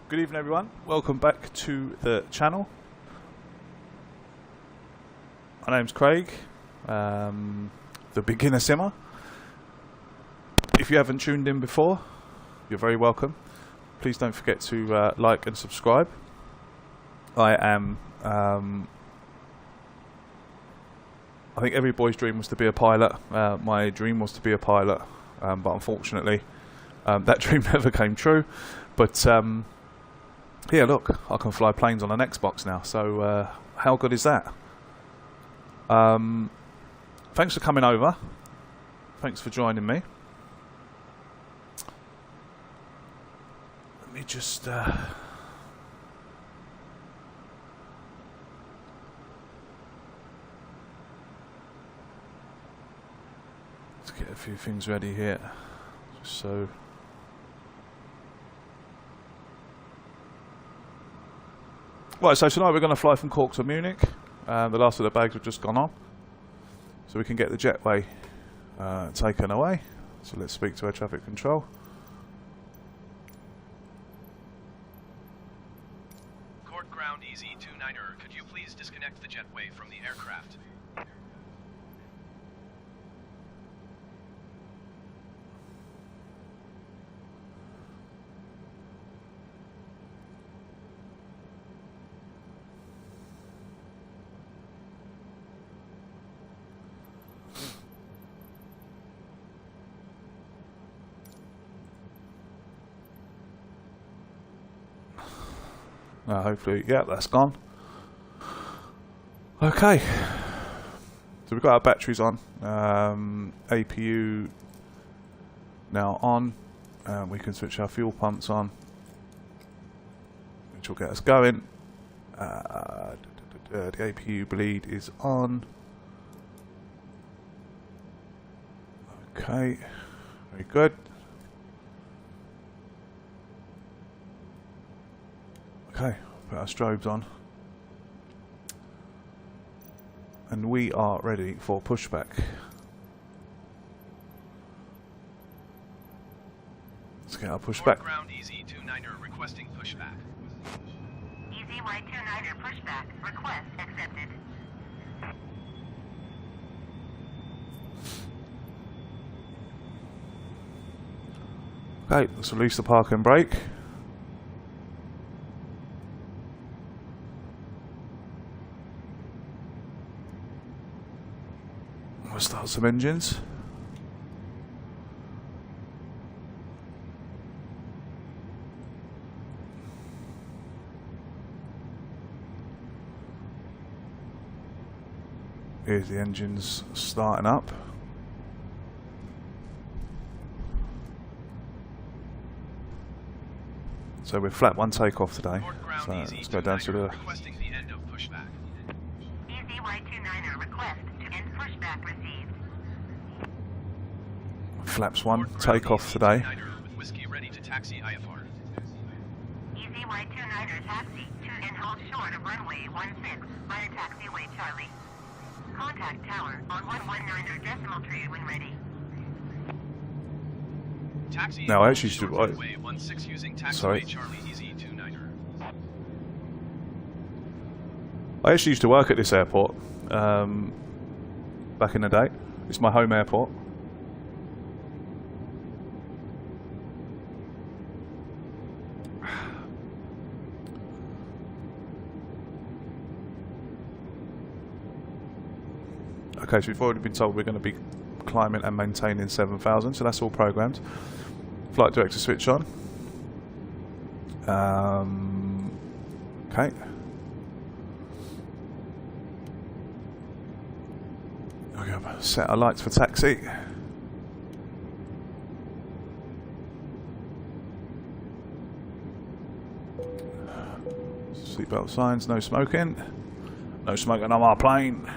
Good evening everyone, welcome back to the channel. My name's Craig, the beginner simmer. If you haven't tuned in before, you're very welcome. Please don't forget to like and subscribe. I think every boy's dream was to be a pilot. My dream was to be a pilot, but unfortunately that dream never came true. But yeah, look, I can fly planes on an Xbox now, so how good is that? Thanks for coming over. Thanks for joining me. Let me just let's get a few things ready here, just so. Right, so tonight we're going to fly from Cork to Munich. The last of the bags have just gone on, so we can get the jetway taken away. So let's speak to our traffic control. Cork ground easy 29er, could you please disconnect the jetway from the aircraft? Hopefully, yeah, that's gone. Okay, so we've got our batteries on, APU now on, we can switch our fuel pumps on, which will get us going. The APU bleed is on. Okay, very good. Okay, put our strobes on. And we are ready for pushback. Let's get our pushback. Ground easy 29er requesting pushback. Easy Y29er pushback. Request accepted. Okay, let's release the park and brake. We'll start some engines. Here's the engines starting up. So we're flat one takeoff today. So let's go down to the requesting the end of pushback. Easy Y29er request to end pushback received. flaps one takeoff today. With whiskey ready to taxi IFR. Easy Y29er taxi to and hold short of runway 16 via taxiway Charlie. Contact tower on 119er decimal tree when ready. Taxi No, I actually used to. runway 16 using taxiway Charlie easy 29er. I actually used to work at this airport back in the day. It's my home airport. Okay, so we've already been told we're going to be climbing and maintaining 7,000, so that's all programmed. Flight director switch on. Okay. Okay, set our lights for taxi. Seatbelt signs, no smoking. No smoking on our plane.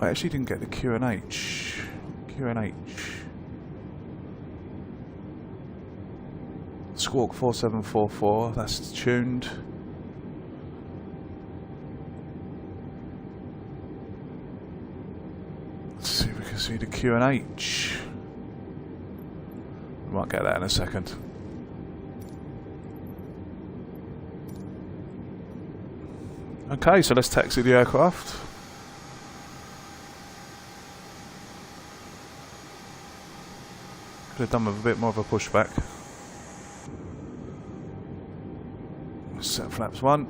I actually didn't get the QNH. QNH. Squawk 4744, that's tuned. see the Q&H. We might get that in a second. Okay, so let's taxi the aircraft. Could have done with a bit more of a pushback. Let's set flaps 1.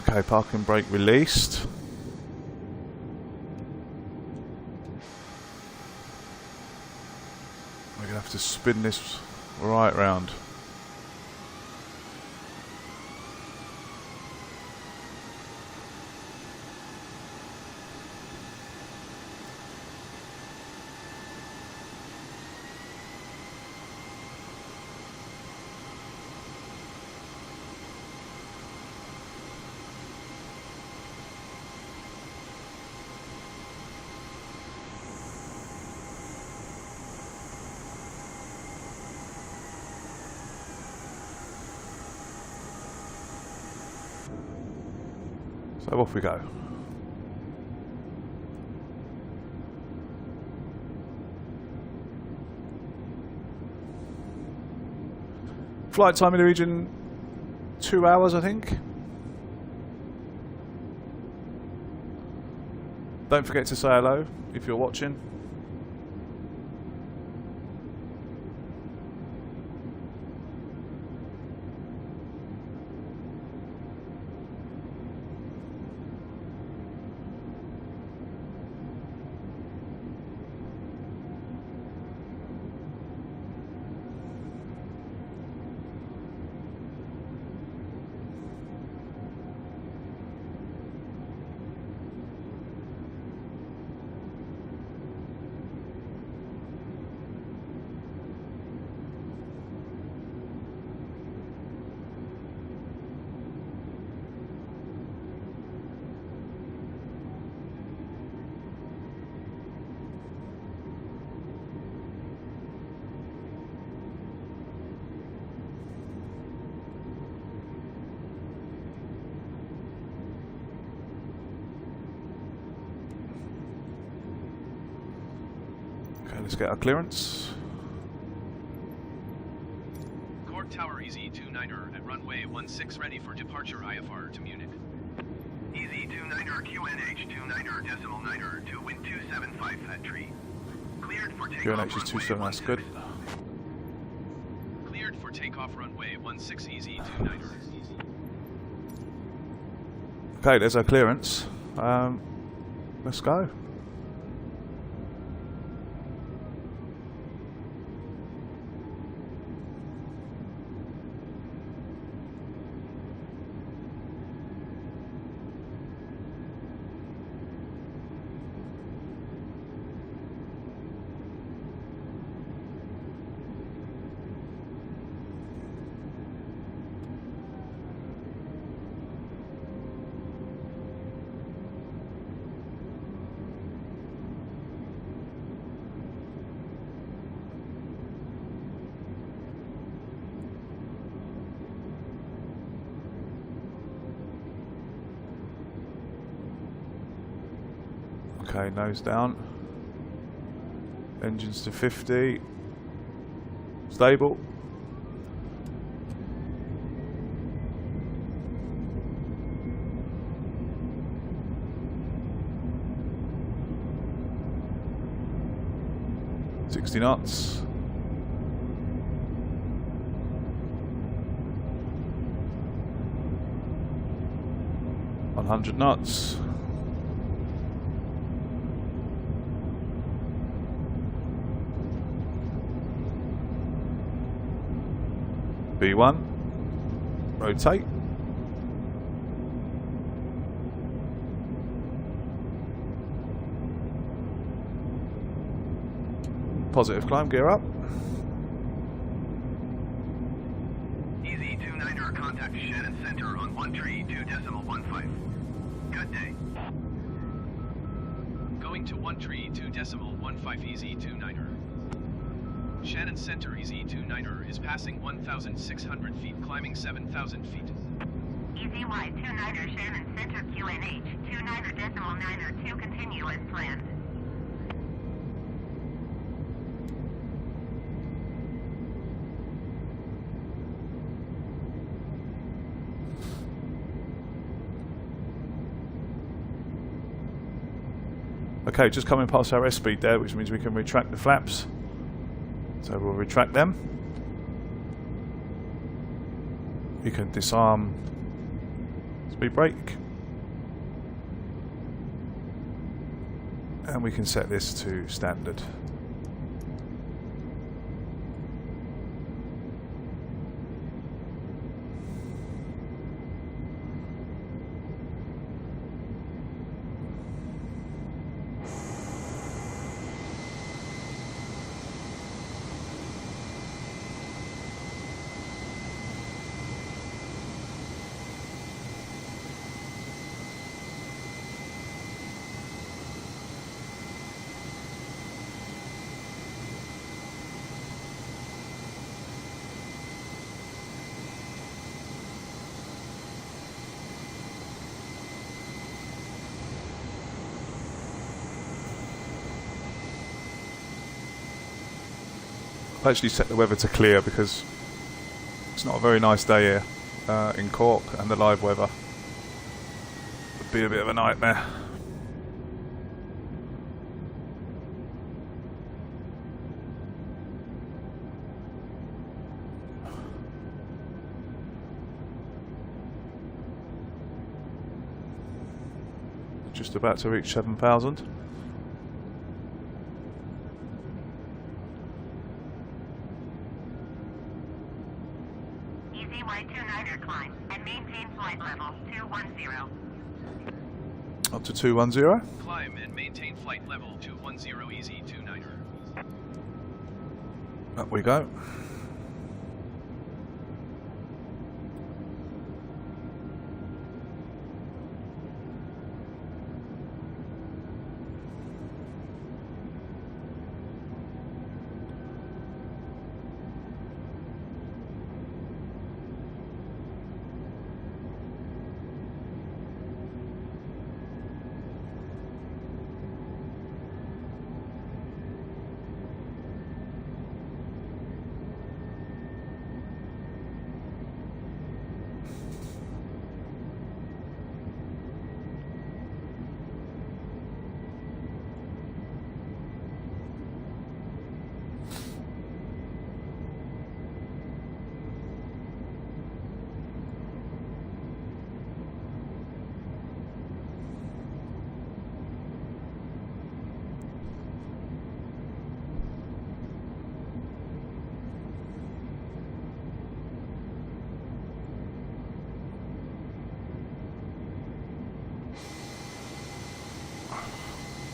Okay, parking brake released. We're going to have to spin this right round. So off we go. Flight time in the region 2 hours, I think. Don't forget to say hello if you're watching. Okay, let's get our clearance. Cork Tower EZ-29er at runway 16 ready for departure IFR to Munich. EZ-29er QNH-29er decimal 9er to wind 275 at tree. Cleared for takeoff. QNH is 27, that's good. Cleared for takeoff runway 16 EZ-29er. Okay, there's our clearance. Let's go. Okay, nose down. Engines to 50. Stable. $60 knots. $100 knots. B1, rotate. Positive climb, gear up. EZ-29er contact Shannon Center on 132.15. Good day. Going to 132.15 EZ-29er. Shannon Center EZ29er is passing 1,600 feet, climbing 7,000 feet. EZY29er Shannon Center QNH 29er.9er 2 continue as planned. Okay, just coming past our airspeed there, which means we can retract the flaps. So we'll retract them. You can disarm speed brake. And we can set this to standard. I've actually set the weather to clear because it's not a very nice day here in Cork, and the live weather would be a bit of a nightmare. Just about to reach 7,000. EZY29er climb and maintain flight level 210. Up to 210. Climb and maintain flight level 210 EZ29er. Up we go.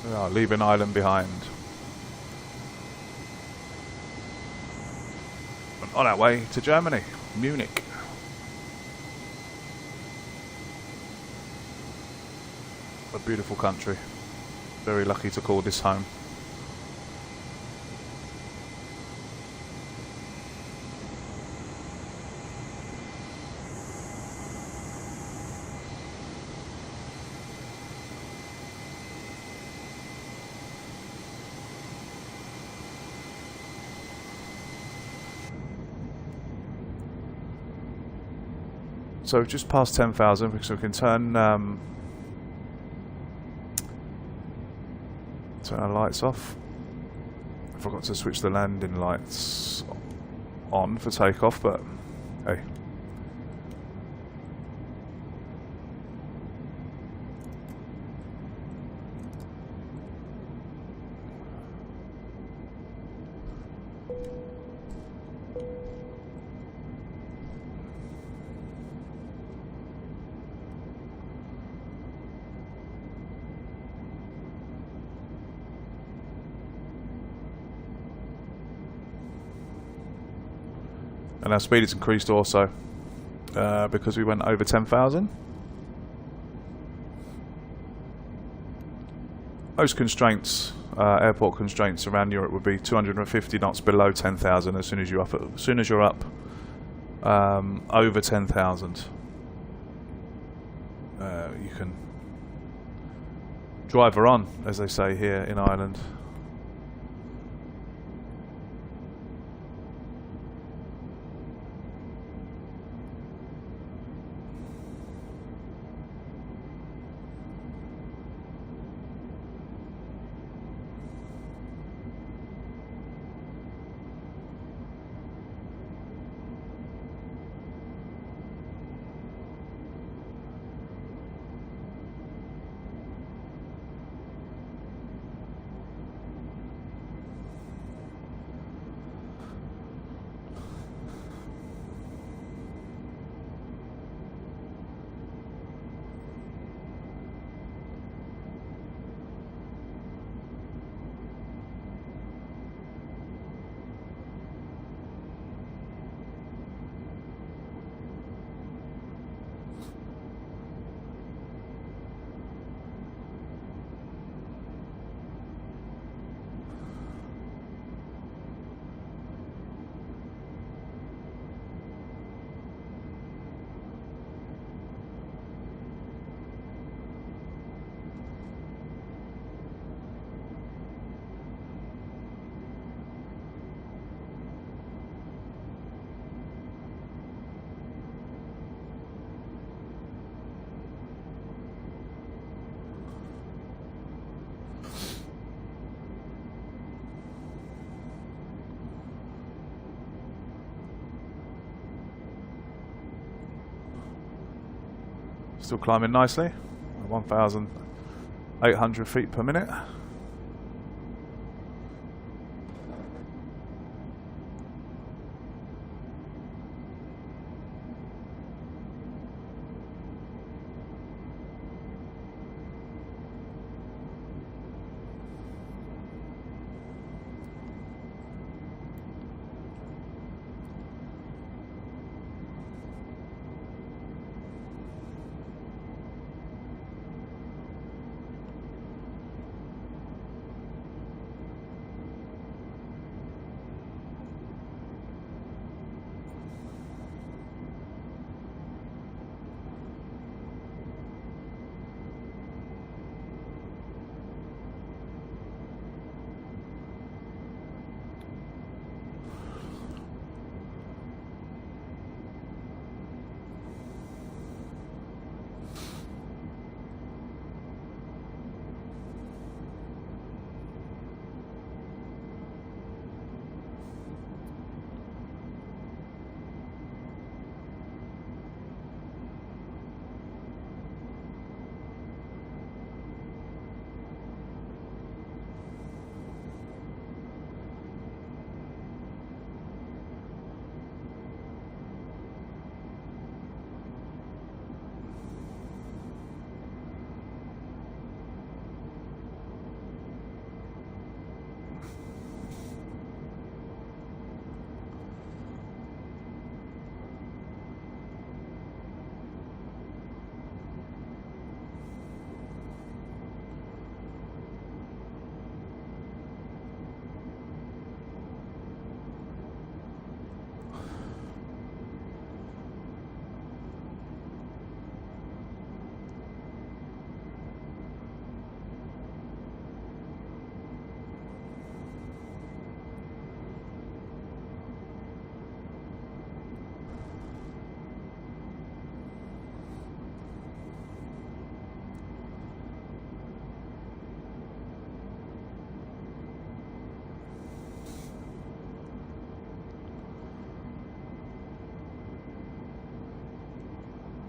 We are leaving Ireland behind. And on our way to Germany, Munich. A beautiful country. Very lucky to call this home. So just past 10,000, because we can turn our lights off. I forgot to switch the landing lights on for takeoff, but hey. And our speed has increased also because we went over 10,000. Most constraints airport constraints around Europe would be 250 knots below 10,000 as soon as you're up over 10,000. You can drive her on, as they say here in Ireland. Still climbing nicely, 1,800 feet per minute.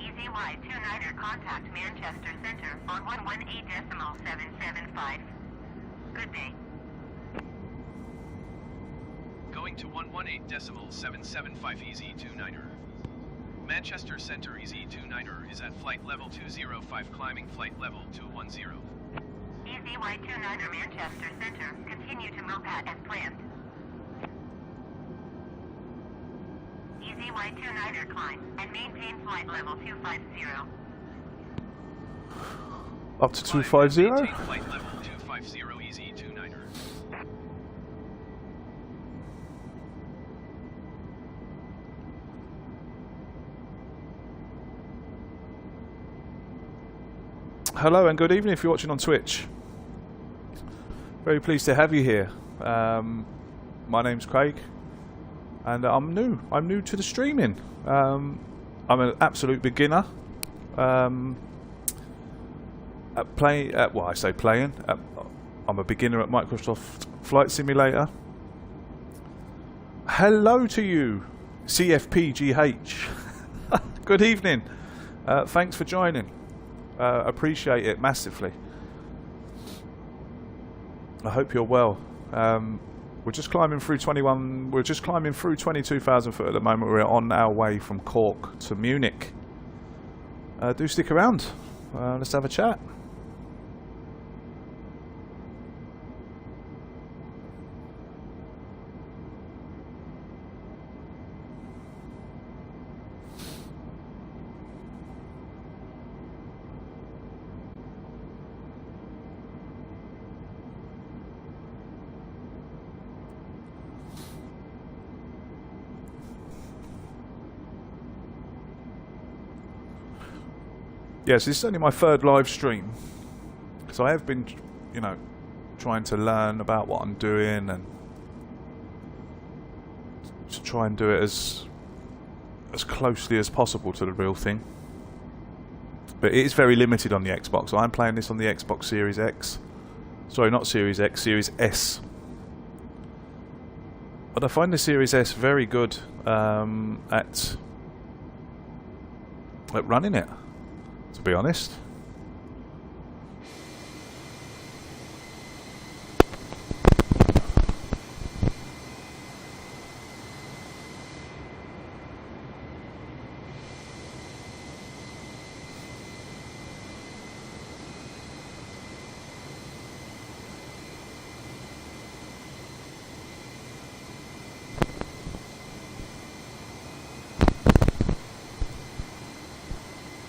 EZY-29er, contact Manchester Center on 118.775. Good day. Going to 118.775 EZ29er. Manchester Center EZ29er is at flight level 205, climbing flight level 210. EZY-29er, Manchester Center, continue to move as planned. EZY-29er, climb and maintain flight level 250. Up to 250? Maintain flight level 250. 7750 easy 29er. Hello and good evening if you're watching on Twitch. Very pleased to have you here. My name's Craig, and I'm new to the streaming. I'm an absolute beginner at playing. Well, I say playing. I'm a beginner at Microsoft Flight Simulator. Hello to you, CFPGH. Good evening. Thanks for joining. Appreciate it massively. I hope you're well. We're just climbing through 22,000 foot at the moment. We're on our way from Cork to Munich. Do stick around. Let's have a chat. Yes, this is only my third live stream, so I have been, trying to learn about what I'm doing and to try and do it as closely as possible to the real thing. But it is very limited on the Xbox. So I'm playing this on the Xbox Series X. Sorry, not Series X, Series S. But I find the Series S very good at running it, to be honest.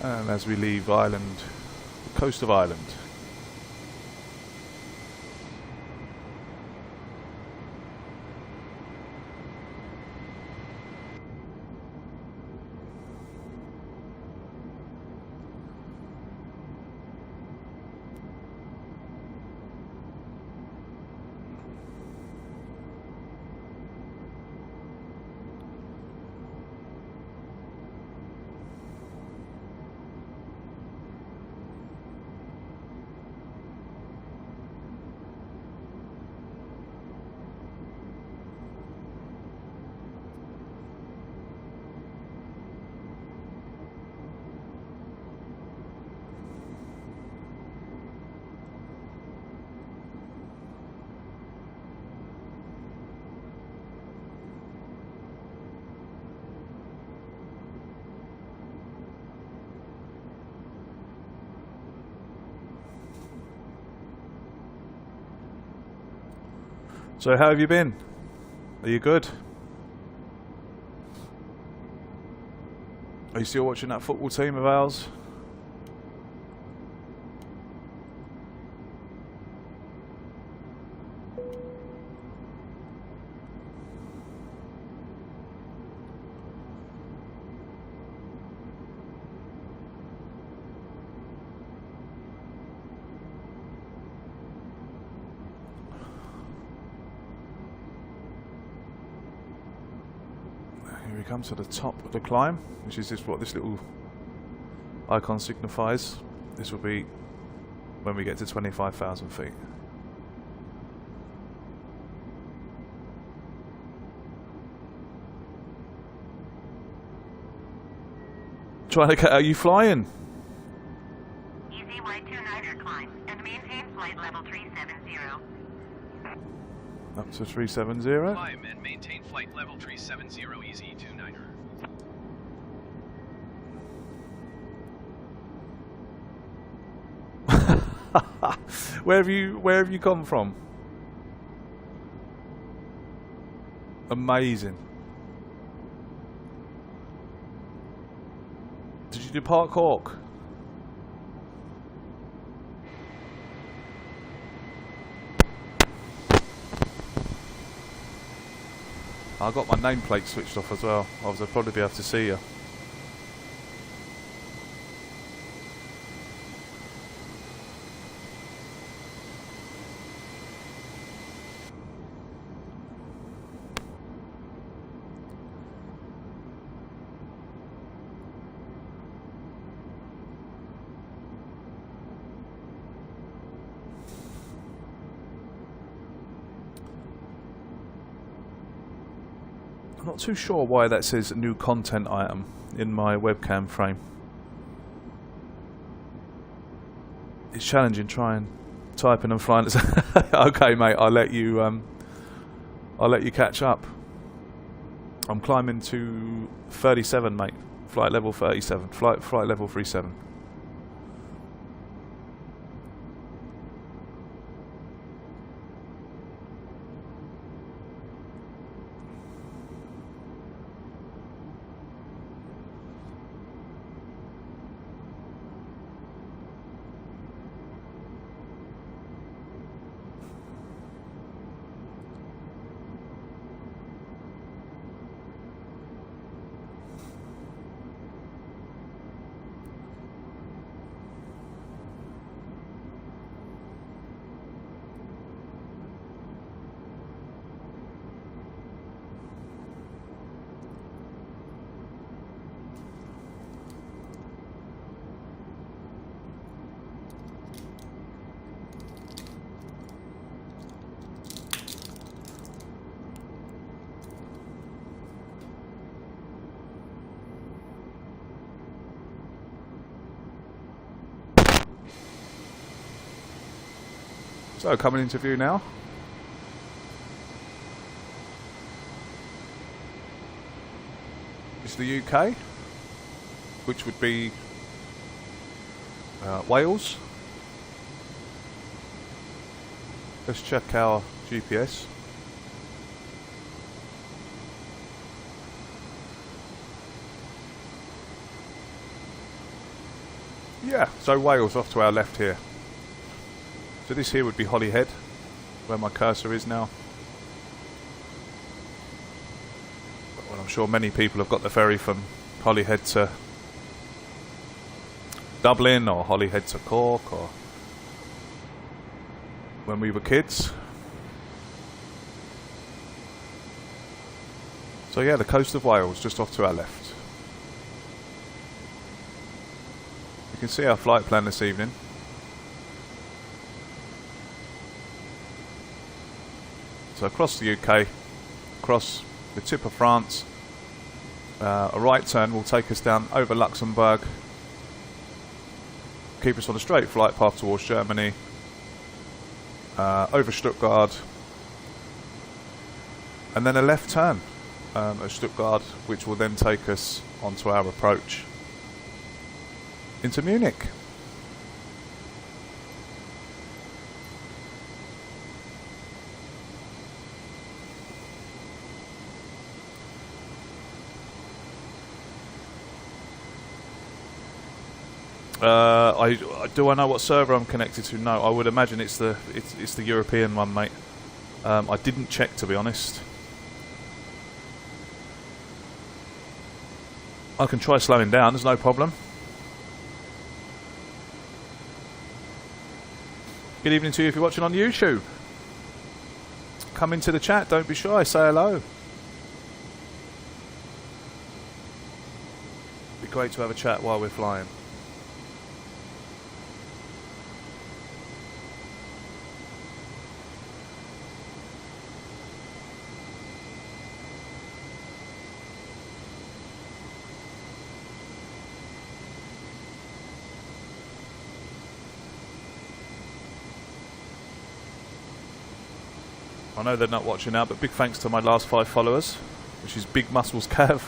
And as we leave Ireland, the coast of Ireland. So how have you been? Are you good? Are you still watching that football team of ours? We come to the top of the climb, which is just what this little icon signifies. This will be when we get to 25,000 feet. Trying to get, are you flying? Easy Y29er climb and maintain flight level 370. Up to 370. Climb and maintain flight level 370 easy 29er. Where have you come from? Amazing. Did you depart Cork? I got my nameplate switched off as well. I'll probably be able to see you. I'm not too sure why that says new content item in my webcam frame. It's challenging trying typing and flying. Okay, mate, I'll let you catch up. I'm climbing to 37, mate. Flight level 37. Flight level 37. So, coming into view now. It's the UK, which would be Wales. Let's check our GPS. Yeah, so Wales off to our left here. So this here would be Holyhead, where my cursor is now. Well, I'm sure many people have got the ferry from Holyhead to Dublin, or Holyhead to Cork, or when we were kids. So yeah, the coast of Wales, just off to our left. You can see our flight plan this evening. So across the UK, across the tip of France, a right turn will take us down over Luxembourg, keep us on a straight flight path towards Germany, over Stuttgart, and then a left turn at Stuttgart, which will then take us onto our approach into Munich. Do I know what server I'm connected to? No, I would imagine it's the European one, mate. I didn't check, to be honest. I can try slowing down, there's no problem. Good evening to you if you're watching on YouTube. Come into the chat, don't be shy, say hello. Be great to have a chat while we're flying. I know they're not watching now, but big thanks to my last 5 followers, which is Big Muscles Cav,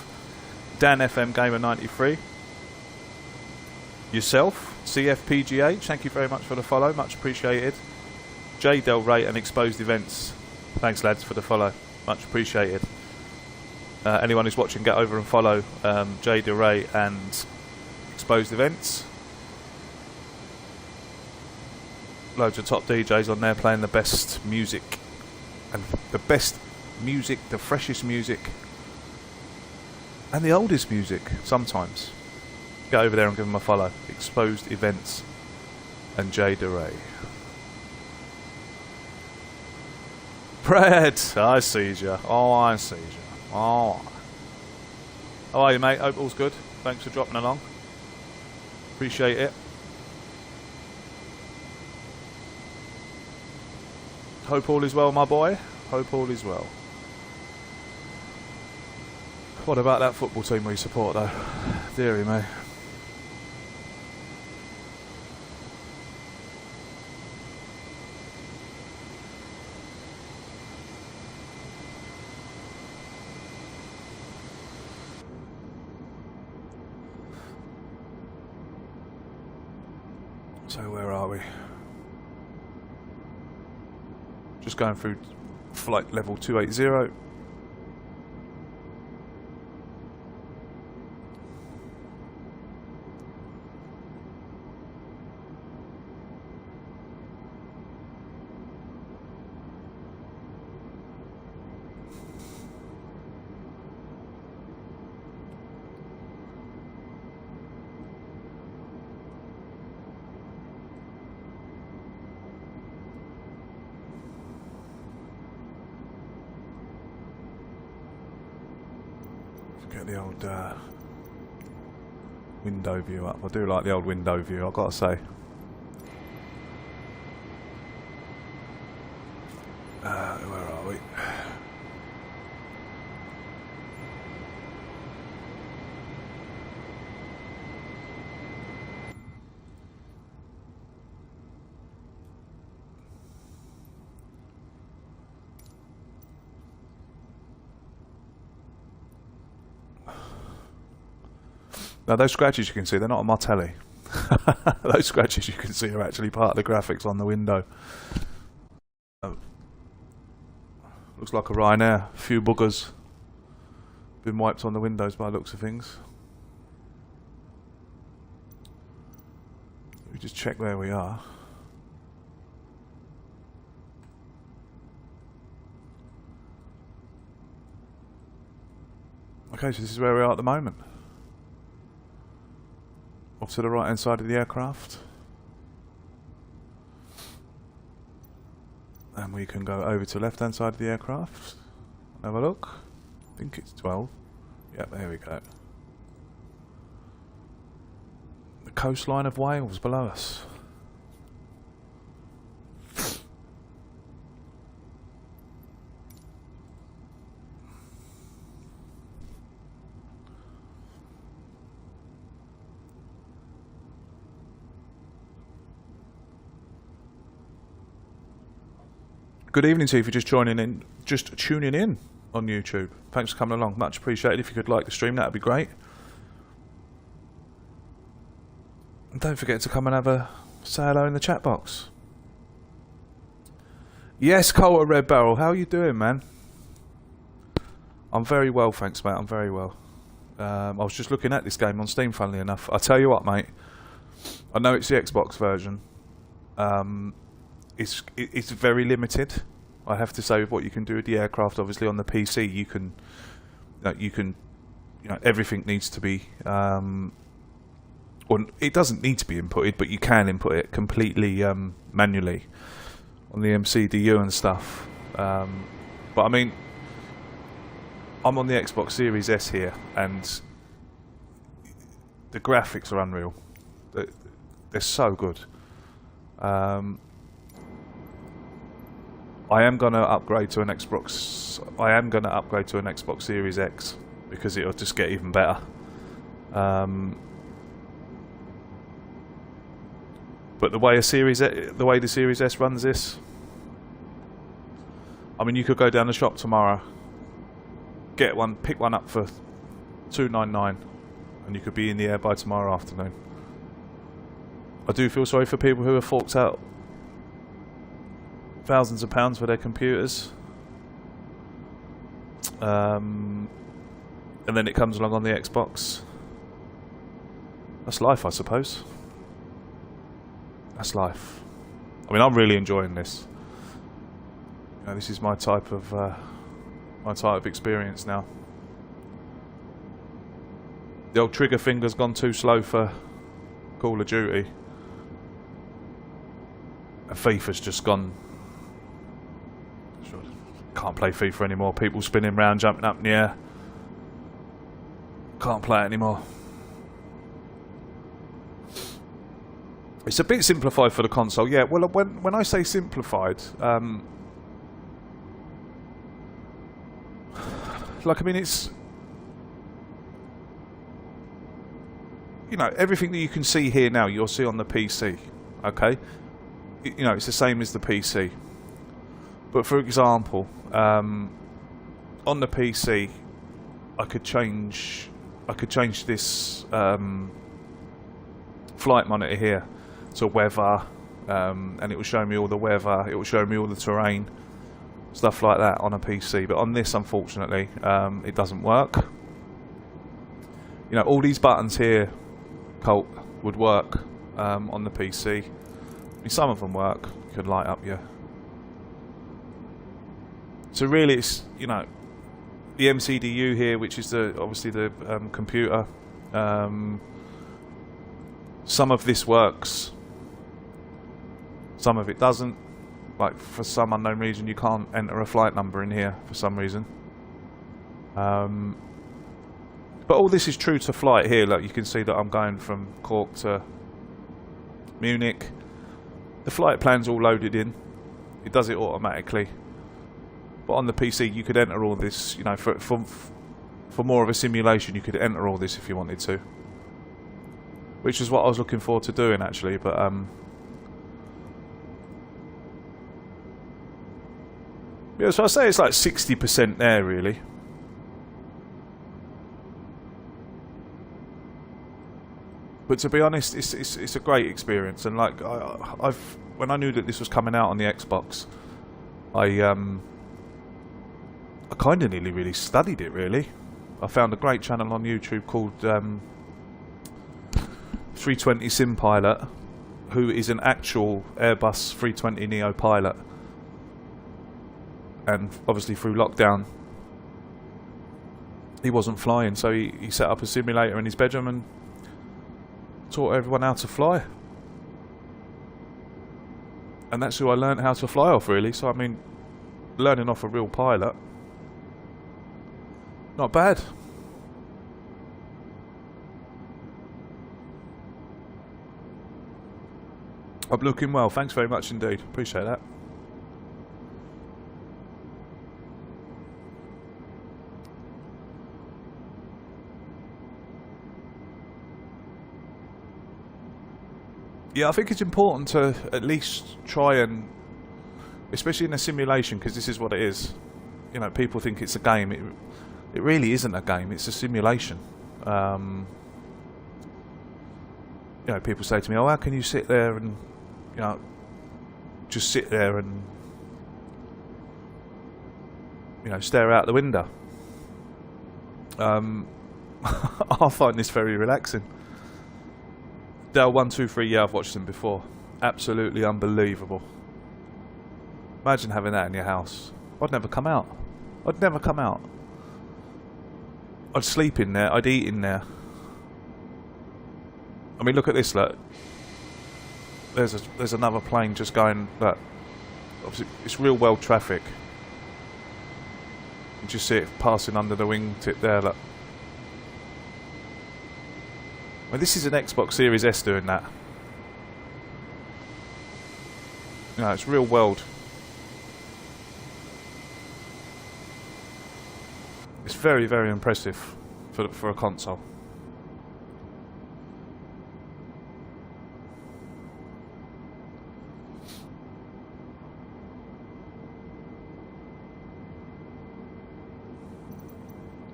Dan FM Gamer 93, yourself, CFPGH, thank you very much for the follow, much appreciated. J Del Rey and Exposed Events, thanks lads for the follow, much appreciated. Anyone who's watching, get over and follow J Del Rey and Exposed Events. Loads of top DJs on there playing the best music and the best music, the freshest music, and the oldest music sometimes. Go over there and give them a follow. Exposed Events and Jay DeRay. Brad, I see ya. Oh, I see ya. Oh. How are you, mate? Hope all's good. Thanks for dropping along. Appreciate it. Hope all is well, my boy. Hope all is well. What about that football team we support, though? Deary me. So where are we? Just going through flight level 280. Get the old window view up. I do like the old window view, I've got to say. Where are we? Now those scratches you can see, they're not on my telly. Those scratches you can see are actually part of the graphics on the window. Oh. Looks like a Ryanair. A few boogers. Been wiped on the windows by the looks of things. We just check where we are. Okay, so this is where we are at the moment. Off to the right hand side of the aircraft, and we can go over to the left hand side of the aircraft. Have a look. I think it's 12. Yep, there we go. The coastline of Wales below us. Good evening to you if you're just joining in, just tuning in on YouTube. Thanks for coming along. Much appreciated. If you could like the stream, that'd be great. And don't forget to come and have a say hello in the chat box. Yes, Cole Red Barrel. How are you doing, man? I'm very well, thanks, mate. I'm very well. I was just looking at this game on Steam, funnily enough. I tell you what, mate. I know it's the Xbox version. It's very limited, I have to say, with what you can do with the aircraft. Obviously, on the PC, you can everything needs to be, or it doesn't need to be inputted, but you can input it completely manually on the MCDU and stuff. But I mean, I'm on the Xbox Series S here, and the graphics are unreal. They're so good. I am going to upgrade to an Xbox. I am going to upgrade to an Xbox Series X because it'll just get even better. But the way the Series S runs this, I mean, you could go down the shop tomorrow, get one, pick one up for $299, and you could be in the air by tomorrow afternoon. I do feel sorry for people who have forked out thousands of pounds for their computers, and then it comes along on the Xbox. That's life, I suppose. That's life. I mean, I'm really enjoying this. You know, this is my type of my type of experience now. The old trigger finger's gone too slow for Call of Duty. And FIFA's just gone. Can't play FIFA anymore. People spinning round, jumping up in the air. Can't play it anymore. It's a bit simplified for the console. Yeah, well, when I say simplified, like, I mean, it's, you know, everything that you can see here now, you'll see on the PC, okay? You know, it's the same as the PC. But for example, on the PC, I could change this flight monitor here to weather, and it will show me all the weather, it will show me all the terrain, stuff like that on a PC. But on this, unfortunately, it doesn't work. You know, all these buttons here, Colt, would work on the PC. I mean, some of them work. You could light up your... So really, it's, you know, the MCDU here, which is obviously the computer. Some of this works, some of it doesn't. Like, for some unknown reason, you can't enter a flight number in here for some reason. But all this is true to flight here. Like, you can see that I'm going from Cork to Munich. The flight plan's all loaded in. It does it automatically. But on the PC, you could enter all this, you know, for more of a simulation, you could enter all this if you wanted to. Which is what I was looking forward to doing, actually, but, yeah, so I say it's like 60% there, really. But to be honest, it's a great experience, and like, when I knew that this was coming out on the Xbox, I kind of nearly really studied it, really. I found a great channel on YouTube called 320 Sim Pilot, who is an actual Airbus 320 Neo pilot. And obviously through lockdown, he wasn't flying, so he set up a simulator in his bedroom and taught everyone how to fly. And that's who I learned how to fly off, really. So, I mean, learning off a real pilot, not bad. I'm looking well. Thanks very much indeed. Appreciate that. Yeah, I think it's important to at least try and, especially in a simulation, because this is what it is. You know, people think it's a game. It really isn't a game. It's a simulation. You know, people say to me, "Oh, how can you sit there and, you know, just sit there and, you know, stare out the window?" I find this very relaxing. Dell 123, yeah, I've watched them before. Absolutely unbelievable. Imagine having that in your house. I'd never come out. I'd never come out. I'd sleep in there. I'd eat in there. I mean, look at this. Look, there's another plane just going. Look, obviously it's real world traffic. You just see it passing under the wingtip there. Look. Well, this is an Xbox Series S doing that. No, it's real world. It's very, very impressive for a console.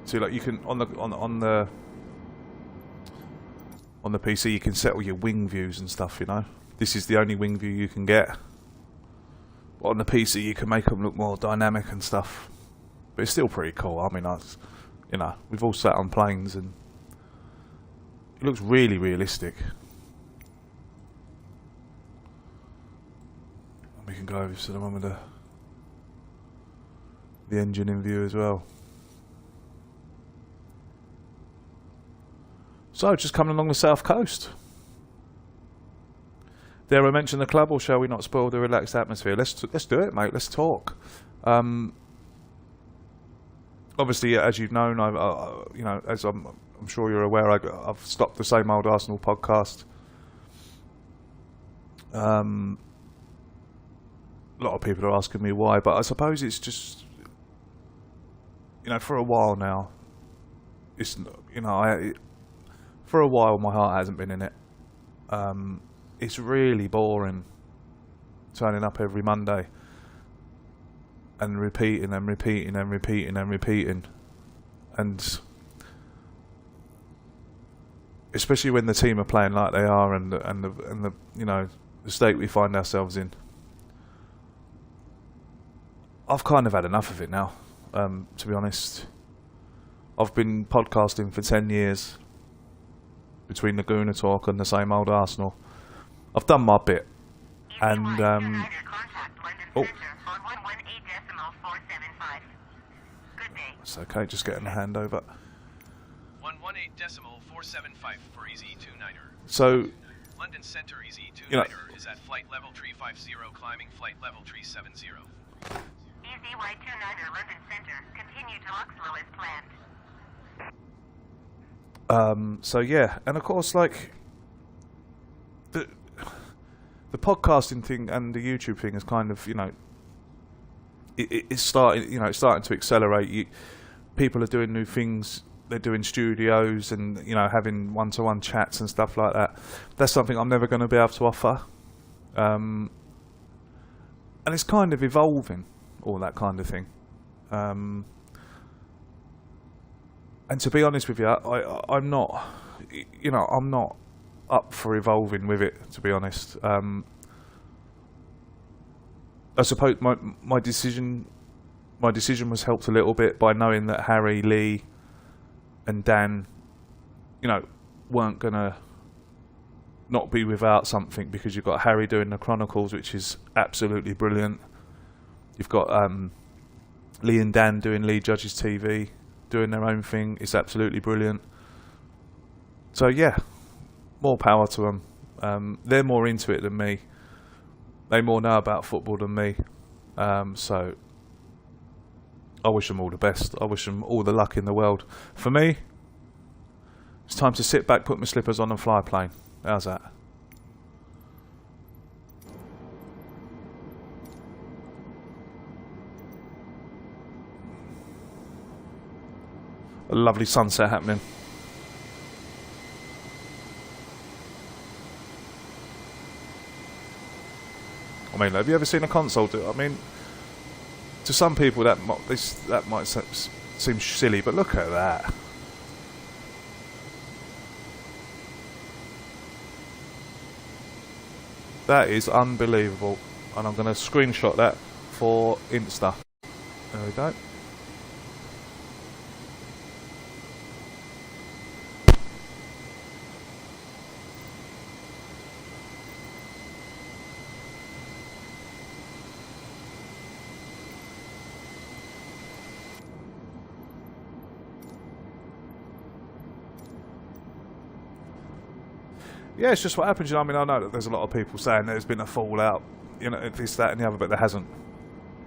So, like, you can on the PC, you can set all your wing views and stuff, you know. This is the only wing view you can get. But on the PC, you can make them look more dynamic and stuff. But it's still pretty cool. I mean, you know, we've all sat on planes and it looks really realistic. We can go over to the one with the the engine in view as well. So, just coming along the south coast. Dare I mention the club, or shall we not spoil the relaxed atmosphere? Let's do it, mate. Let's talk. Obviously, as you've known, as I'm sure you're aware, I've stopped the Same Old Arsenal podcast. A lot of people are asking me why, but I suppose it's just, for a while now, it's, for a while my heart hasn't been in it. It's really boring turning up every Monday and repeating and repeating and repeating and repeating, and especially when the team are playing like they are, and the the state we find ourselves in. I've kind of had enough of it now, to be honest. I've been podcasting for 10 years between the Gooner Talk and the Same Old Arsenal. I've done my bit, and oh, it's okay, just getting a handover. 118.475 for EZ29er. So, London Center EZ29er is at flight level 350, climbing flight level 370. EZ29er London Center, continue to Luxlow as planned. So yeah, and of course, like the podcasting thing and the YouTube thing is kind of, it's starting, it's starting to accelerate. People are doing new things. They're doing studios and, having one-to-one chats and stuff like that. That's something I'm never going to be able to offer. And it's kind of evolving, all that kind of thing. And to be honest with you, I'm not, I'm not up for evolving with it, to be honest. I suppose my decision was helped a little bit by knowing that Harry, Lee and Dan, weren't gonna not be without something, because you've got Harry doing the Chronicles, which is absolutely brilliant. You've got Lee and Dan doing Lee Judges TV, doing their own thing. It's absolutely brilliant. So yeah, more power to them. They're more into it than me. They more know about football than me. So I wish them all the best. I wish them all the luck in the world. For me, it's time to sit back, put my slippers on and fly a plane. How's that? A lovely sunset happening. I mean, have you ever seen a console do? I mean, to some people that might seem silly, but look at that. That is unbelievable, and I'm going to screenshot that for Insta. There we go. Yeah, it's just what happens. I mean, I know that there's a lot of people saying there's been a fallout, this, that, and the other, but there hasn't.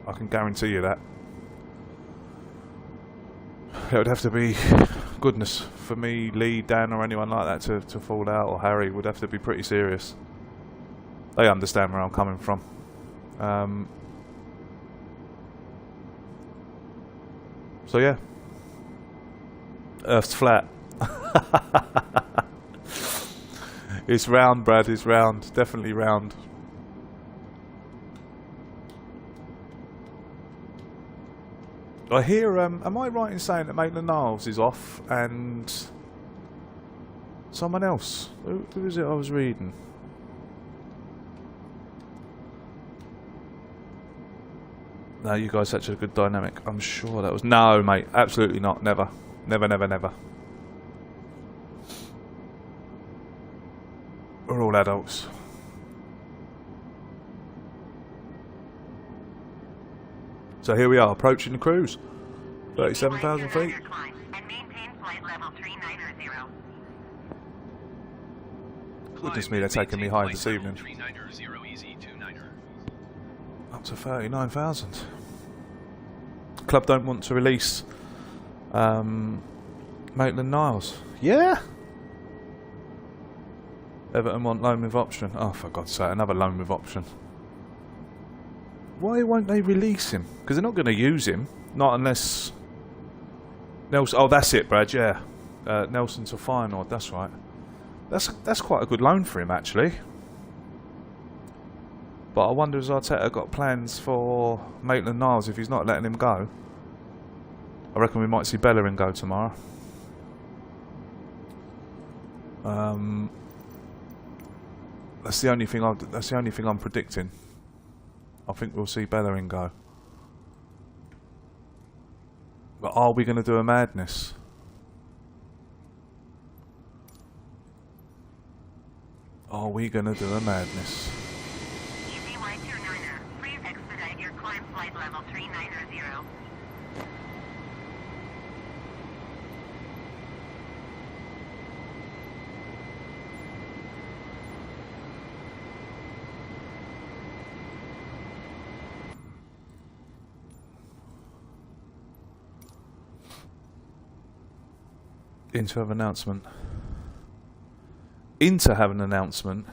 I can guarantee you that. It would have to be goodness for me, Lee, Dan, or anyone like that to fall out, or Harry would have to be pretty serious. They understand where I'm coming from. So yeah, Earth's flat. It's round, Brad. It's round. Definitely round. I hear. Am I right in saying that Maitland-Niles is off and someone else? Who is it I was reading? No, you guys had such a good dynamic. I'm sure that was... No, mate. Absolutely not. Never. Never, never, never. We're all adults. So here we are, approaching the cruise. 37,000 feet. And maintain flight level 390. Goodness me, they're taking me high this evening. 390 easy 29er. Up to 39,000. Club don't want to release Maitland-Niles. Yeah. Everton want loan with option. Oh, for God's sake, another loan with option. Why won't they release him? Because they're not going to use him. Not unless... Nelson. Oh, that's it, Brad, yeah. Nelson to Feyenoord, that's right. That's quite a good loan for him, actually. But I wonder has Arteta got plans for Maitland-Niles if he's not letting him go. I reckon we might see Bellerin go tomorrow. That's the only thing I'm predicting. I think we'll see Bellerin go. But are we going to do a madness? Are we going to do a madness? Easy Y29er, please expedite your climb flight level 390. Inter have announcement. Inter have an announcement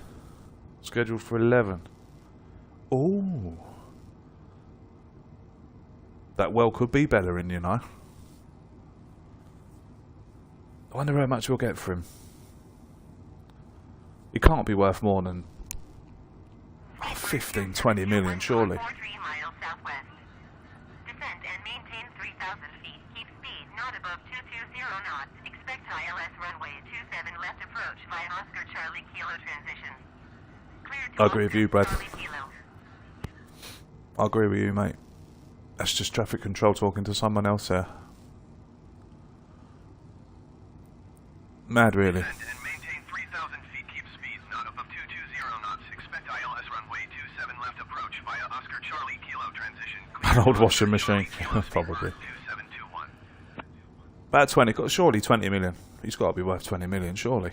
scheduled for 11. Oh, that well could be Bellerin, you know. I wonder how much we'll get for him. He can't be worth more than 15, 20 million, surely. 43 miles southwest. Descend and maintain 3,000 feet. Keep speed not above 220 knots. Expect ILS runway 27 left approach via Oscar Charlie Kilo transition. Clear to I agree with you, Brad. Charlie Kilo. I agree with you, mate. That's just traffic control talking to someone else there. Mad, really. Descend and maintain 3,000 feet. Keep speed not above 220 knots. Expect ILS runway 27 left approach via Oscar Charlie Kilo transition. An old washing machine, probably. 2721. About 20, surely 20 million. He's got to be worth 20 million, surely.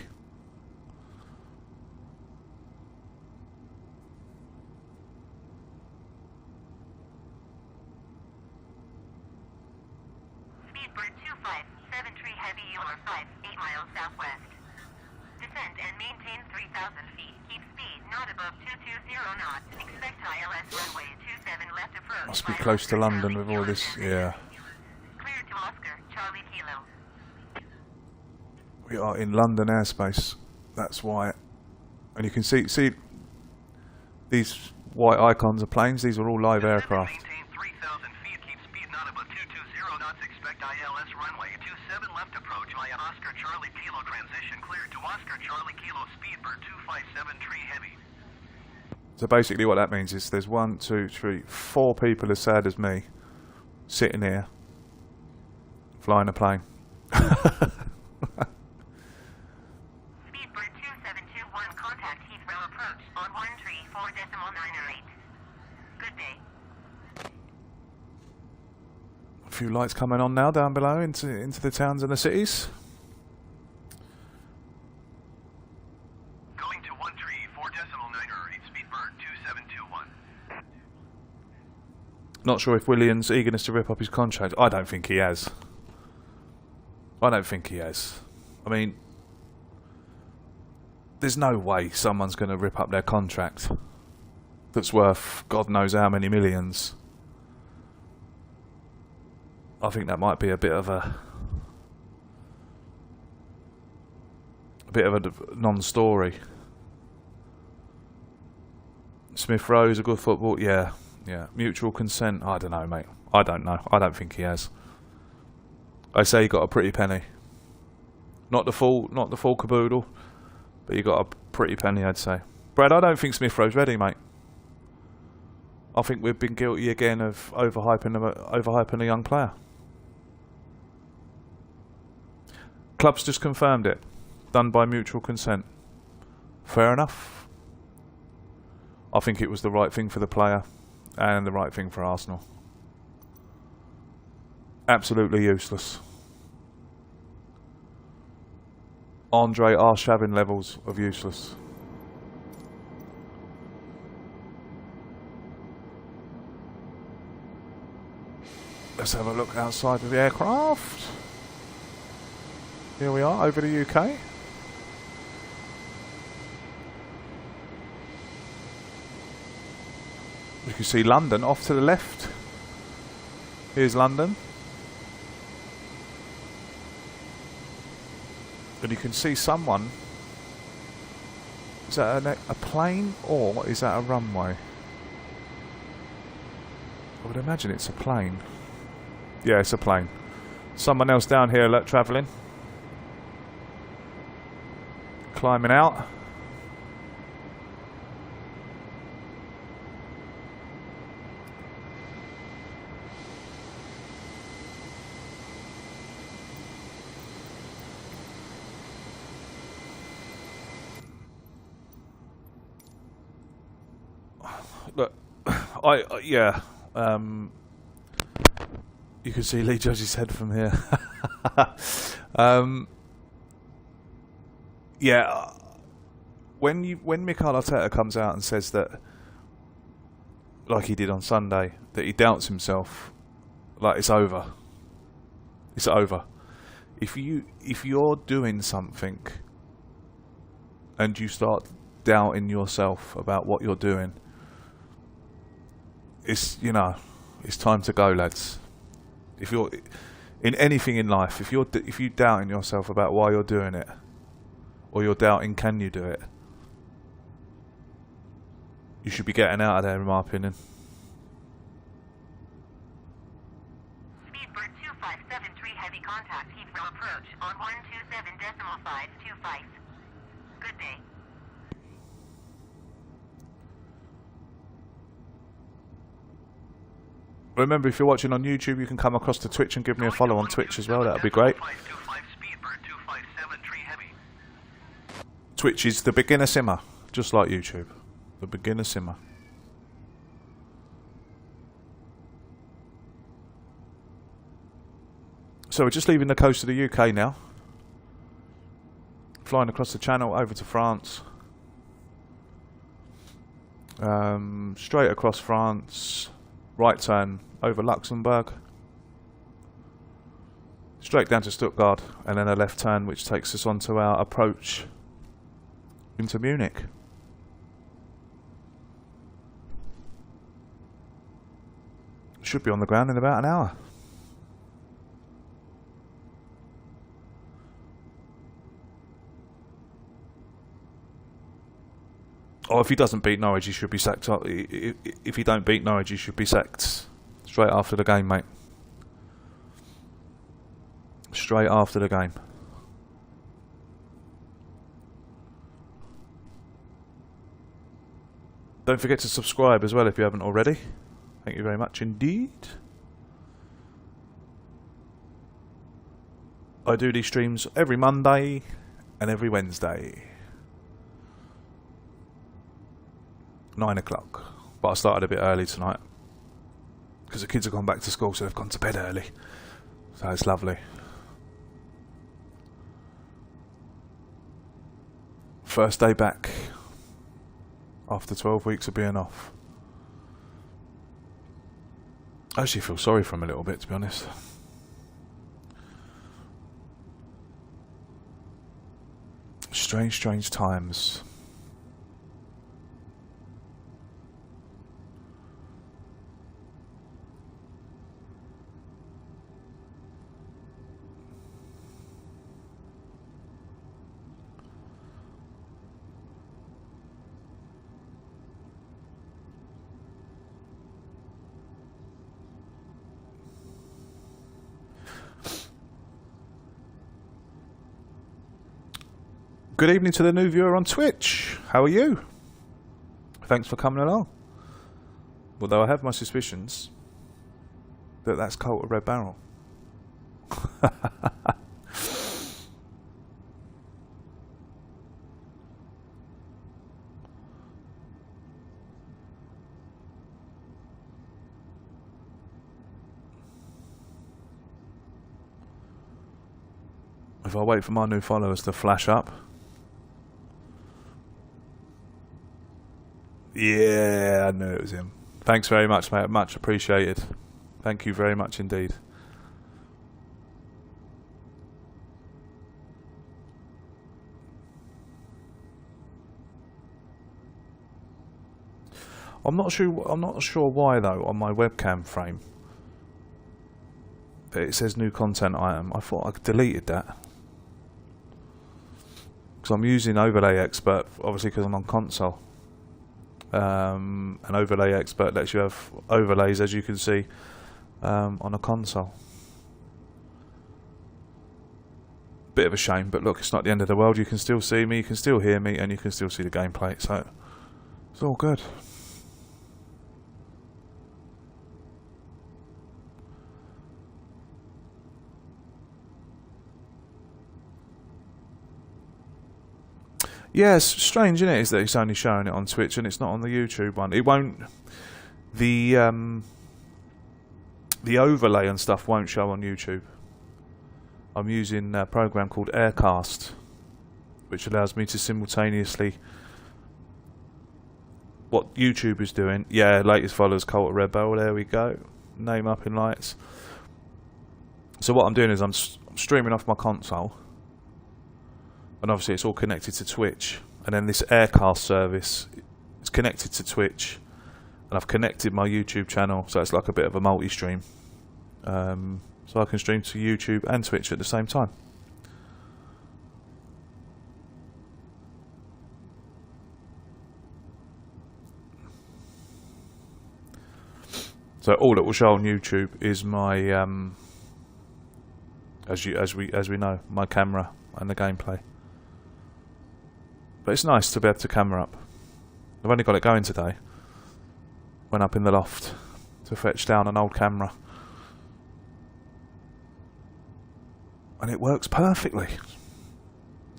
Speedbird 2573 heavy or 8 miles southwest. Descend and maintain 3,000 feet. Keep speed not above 220 knots. Expect ILS runway 27 left approach. Must be via close to Oscar London Charlie with all Kilo this, transition. yeah. Clear to Oscar Charlie Kilo. We are in London airspace. That's why. And you can see these white icons of planes. These are all live aircraft. Maintain 3,000 feet. Keep speed not above 220 knots. Expect ILS runway 27 left approach via Oscar Charlie Kilo transition. Clear to Oscar Charlie Kilo Speedbird 2573 heavy. So basically what that means is there's 1, 2, 3, 4 people as sad as me sitting here flying a plane. Speedbird 2721 contact Heathrow approach on 134.908. Good day. A few lights coming on now down below into the towns and the cities. Going to 134.908 Speedbird 2721. Not sure if Williams' eagerness to rip up his contract. I don't think he has. I don't think he has. I mean, there's no way someone's going to rip up their contract that's worth God knows how many millions. I think that might be a bit of a non-story. Smith Rowe's a good football, yeah. Mutual consent, I don't know, mate. I don't know. I don't think he has. I say he got a pretty penny. Not the full caboodle, but you got a pretty penny, I'd say. Brad, I don't think Smith Rowe's ready, mate. I think we've been guilty again of overhyping a young player. Club's just confirmed it. Done by mutual consent. Fair enough. I think it was the right thing for the player and the right thing for Arsenal. Absolutely useless. Andre Arshavin levels of useless. Let's have a look outside of the aircraft. Here we are, over the UK. You can see London off to the left. Here's London. And you can see someone. Is that a plane or is that a runway? I would imagine it's a plane. Yeah, it's a plane. Someone else down here travelling. Climbing out. Look, yeah. You can see Lee Judge's head from here. Yeah. When Mikel Arteta comes out and says that, like he did on Sunday, that he doubts himself, like it's over. It's over. If you're doing something and you start doubting yourself about what you're doing, it's time to go, lads. If you're in anything in life, if you're doubting yourself about why you're doing it, or you're doubting can you do it, you should be getting out of there, in my opinion. Speedbird 2573 heavy contact Heathrow approach on 127.525. Good day. Remember, if you're watching on YouTube, you can come across to Twitch and give me a follow on Twitch as well. That would be great. Twitch is the beginner simmer, just like YouTube. The beginner simmer. So we're just leaving the coast of the UK now. Flying across the channel over to France. Straight across France. Right turn over Luxembourg. Straight down to Stuttgart. And then a left turn which takes us onto our approach into Munich. Should be on the ground in about an hour. Oh, if he doesn't beat Norwich, he should be sacked. If he don't beat Norwich, he should be sacked straight after the game, mate. Straight after the game. Don't forget to subscribe as well if you haven't already. Thank you very much indeed. I do these streams every Monday and every Wednesday. 9 o'clock. But I started a bit early tonight. Because the kids have gone back to school, so they've gone to bed early. So it's lovely. First day back. After 12 weeks of being off. I actually feel sorry for him a little bit, to be honest. Strange, strange times. Good evening to the new viewer on Twitch. How are you? Thanks for coming along. Although I have my suspicions that that's Colt of Red Barrel. If I wait for my new followers to flash up. Yeah, I knew it was him. Thanks very much, mate. Much appreciated. Thank you very much indeed. I'm not sure why though on my webcam frame it says new content item. I thought I deleted that. Because I'm using Overlay Expert, obviously because I'm on console. And Overlay Expert lets you have overlays, as you can see, on a console. Bit of a shame, but look, it's not the end of the world. You can still see me, you can still hear me, and you can still see the gameplay, so it's all good. Yeah, it's strange, isn't it? Is that it's only showing it on Twitch and it's not on the YouTube one. It won't. The overlay and stuff won't show on YouTube. I'm using a program called Aircast, which allows me to simultaneously what YouTube is doing. Yeah, latest followers, Colt Rebel. There we go. Name up in lights. So what I'm doing is I'm streaming off my console. And obviously it's all connected to Twitch, and then this Aircast service is connected to Twitch, and I've connected my YouTube channel, so it's like a bit of a multi-stream, so I can stream to YouTube and Twitch at the same time. So all that will show on YouTube is my as we know, my camera and the gameplay. But it's nice to be able to camera up. I've only got it going today. Went up in the loft to fetch down an old camera. And it works perfectly.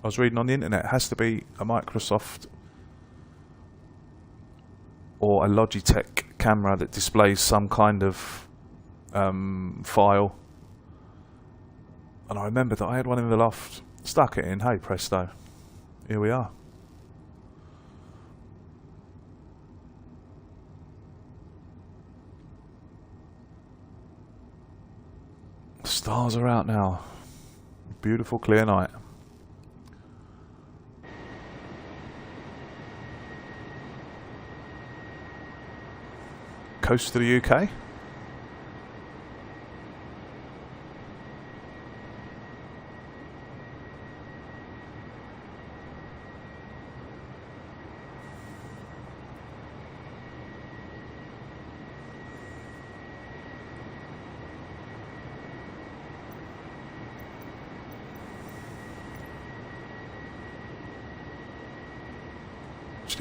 I was reading on the internet, it has to be a Microsoft or a Logitech camera that displays some kind of file. And I remember that I had one in the loft, stuck it in, hey presto, here we are. Stars are out now. Beautiful clear night. Coast of the UK.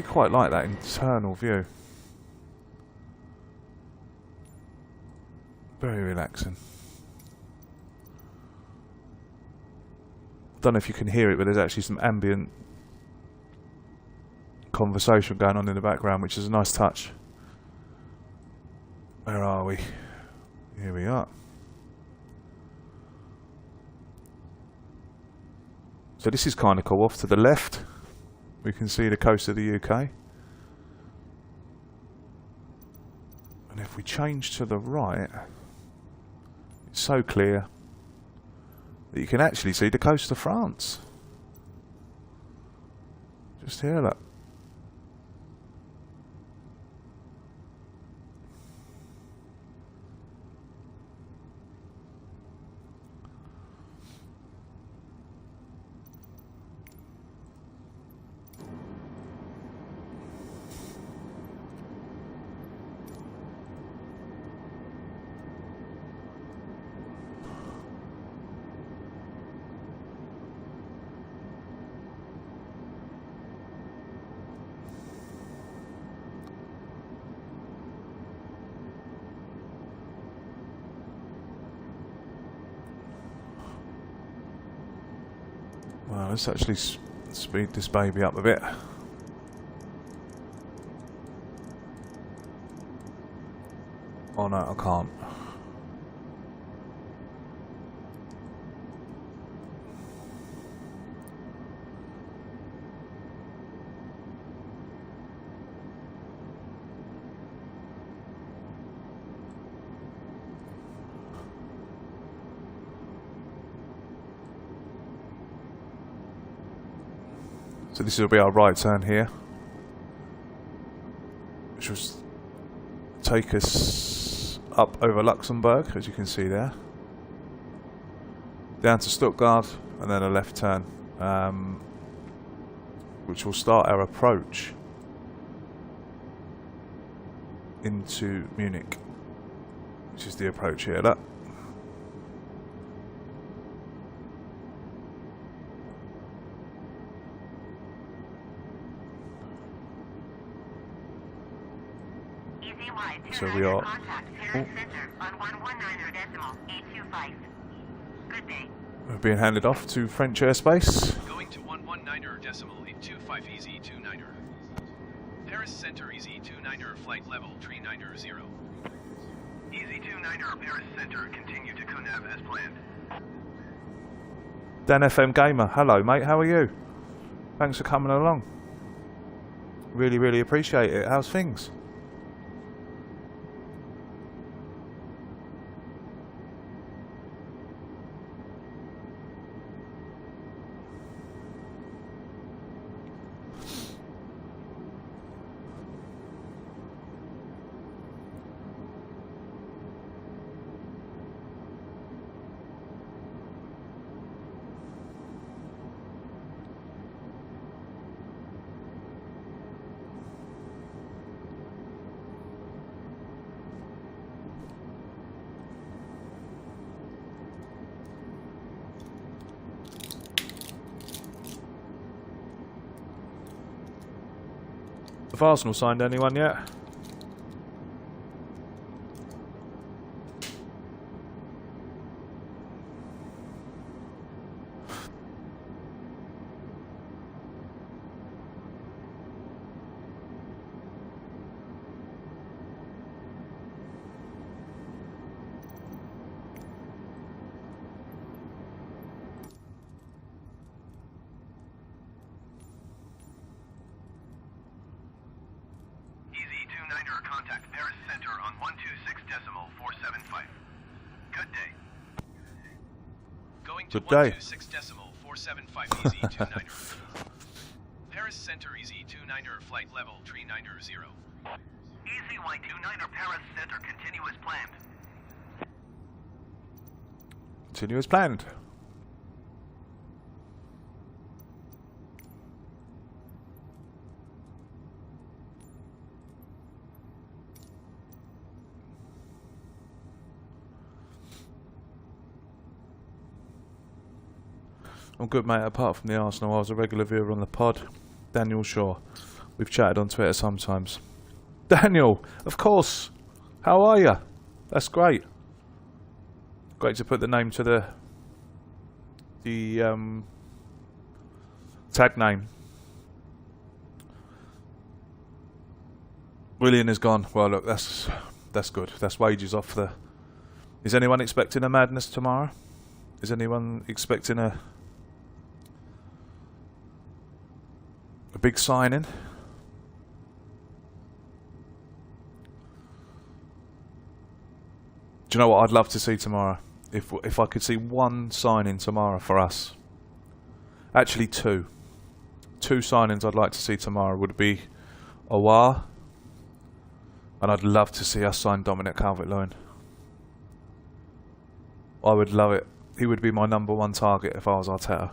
Quite like that internal view. Very relaxing. Don't know if you can hear it, but there's actually some ambient conversation going on in the background, which is a nice touch. Where are we? Here we are. So this is kind of cool. Off to the left we can see the coast of the UK. And if we change to the right, it's so clear that you can actually see the coast of France. Just hear that. Well, let's actually speed this baby up a bit. Oh no, I can't. So this will be our right turn here, which will take us up over Luxembourg, as you can see there, down to Stuttgart, and then a left turn, which will start our approach into Munich, which is the approach here. Look. So we are. We're being handed off to French airspace. Going to 119.825 easy 29er. Paris Center easy 29er flight level 390. Easy 29er Paris Center, continue to Kunav as planned. Dan FM Gamer, hello mate, how are you? Thanks for coming along. Really, really appreciate it. How's things? Have Arsenal signed anyone yet? Contact Paris Center on 126.475. Good day. Going to 126.475 easy 29er. Paris Center easy 29er flight level 390. Easy Y29er Paris Center, continue as planned. Continue as planned. I'm good, mate. Apart from the Arsenal, I was a regular viewer on the pod. Daniel Shaw. We've chatted on Twitter sometimes. Daniel, of course. How are you? That's great. Great to put the name to the tag name. William is gone. Well, look, that's good. That's wages off the. Is anyone expecting a madness tomorrow? Is anyone expecting a big signing? Do you know what I'd love to see tomorrow? If I could see one signing tomorrow for us. Actually two. Two signings I'd like to see tomorrow would be Awar, and I'd love to see us sign Dominic Calvert-Lewin. I would love it. He would be my #1 target if I was Arteta.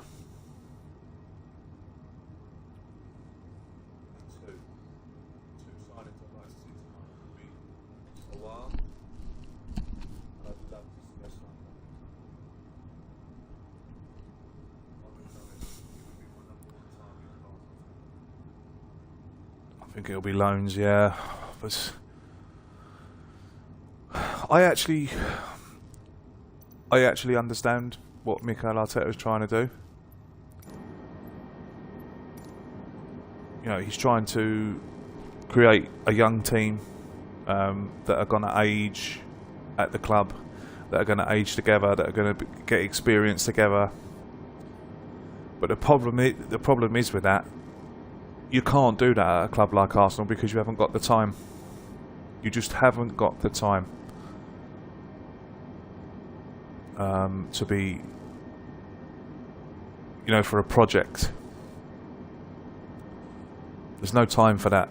I think it'll be loans, yeah. But I actually understand what Mikel Arteta is trying to do. You know, he's trying to create a young team that are going to age at the club, that are going to age together, that are going to get experience together. But the problem is with that, you can't do that at a club like Arsenal because you haven't got the time. You just haven't got the time to be, you know, for a project. There's no time for that.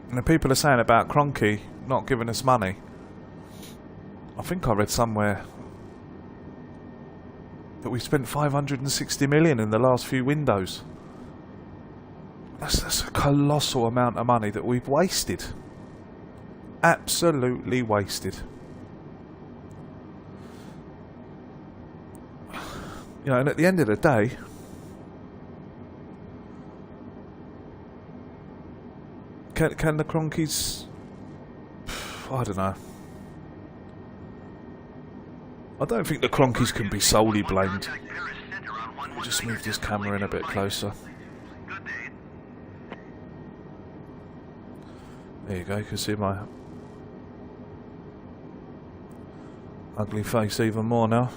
And the people are saying about Cronky not giving us money. I think I read somewhere that we spent 560 million in the last few windows. That's a colossal amount of money that we've wasted. Absolutely wasted. You know, and at the end of the day, can the Cronkies... I don't know. I don't think the Cronkies can be solely blamed. I'll just move this camera in a bit closer. There you go, you can see my ugly face even more now.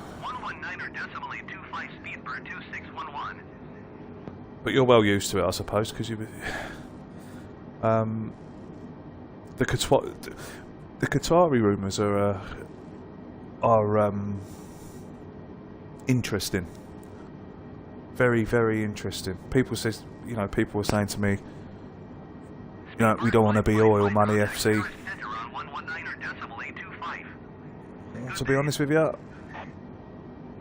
But you're well used to it, I suppose, because you... the Qatari rumours are interesting. Very, very interesting. People says, you know, people were saying to me, you know, we don't want to be oil money FC. To be honest with you,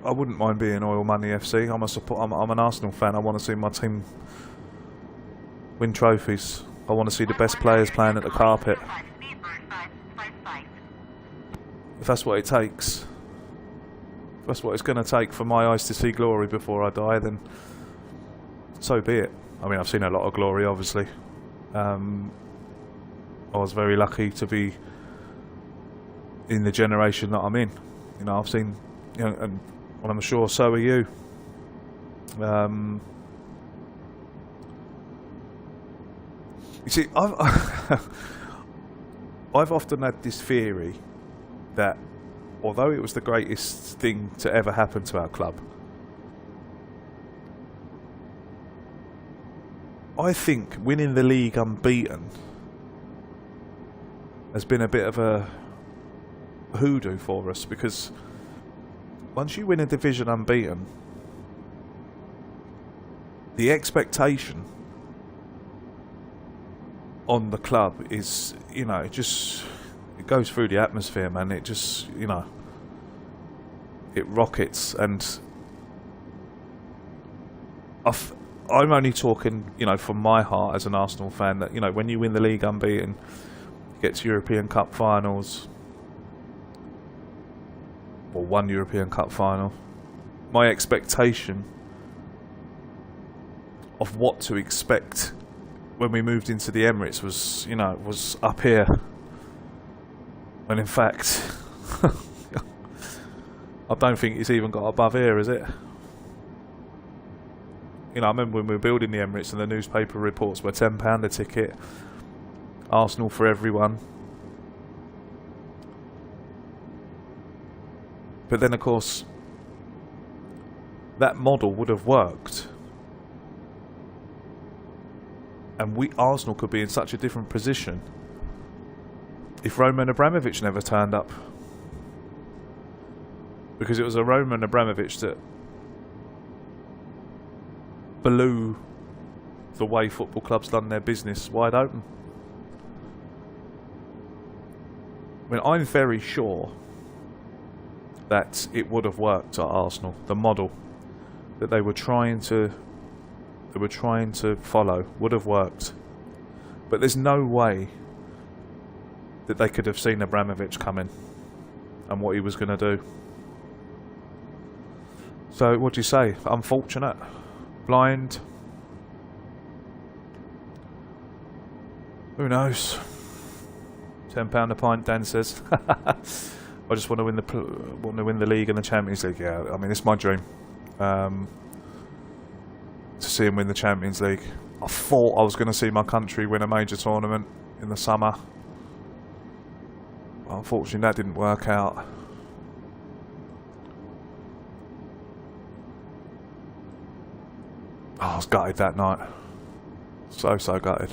I wouldn't mind being oil money FC. I'm an Arsenal fan. I want to see my team win trophies. I want to see the best players playing at the carpet. If that's what it takes, if that's what it's going to take for my eyes to see glory before I die, then so be it. I mean, I've seen a lot of glory, obviously. I was very lucky to be in the generation that I'm in. You know, I've seen, you know, and I'm sure so are you. You see, I've often had this theory that although it was the greatest thing to ever happen to our club, I think winning the league unbeaten has been a bit of a hoodoo for us, because once you win a division unbeaten, the expectation on the club is, you know, it goes through the atmosphere, man. It just, you know, it rockets. And I'm only talking, you know, from my heart as an Arsenal fan, that, you know, when you win the league unbeaten, you get to European Cup finals, or one European Cup final, my expectation of what to expect when we moved into the Emirates was, you know, was up here. When in fact, I don't think it's even got above here, is it? You know, I remember when we were building the Emirates and the newspaper reports were £10 a ticket, Arsenal for everyone. But then, of course, that model would have worked, and Arsenal could be in such a different position if Roman Abramovich never turned up. Because it was a Roman Abramovich that blew the way football clubs done their business wide open. I mean, I'm very sure that it would have worked at Arsenal. The model that they were trying to follow would have worked. But there's no way that they could have seen Abramovich coming and what he was going to do. So, what do you say? Unfortunate? Blind? Who knows? £10 a pint, Dan says. I just want to win the league and the Champions League. Yeah, I mean, it's my dream to see him win the Champions League. I thought I was going to see my country win a major tournament in the summer. Unfortunately, that didn't work out. Oh, I was gutted that night. So gutted.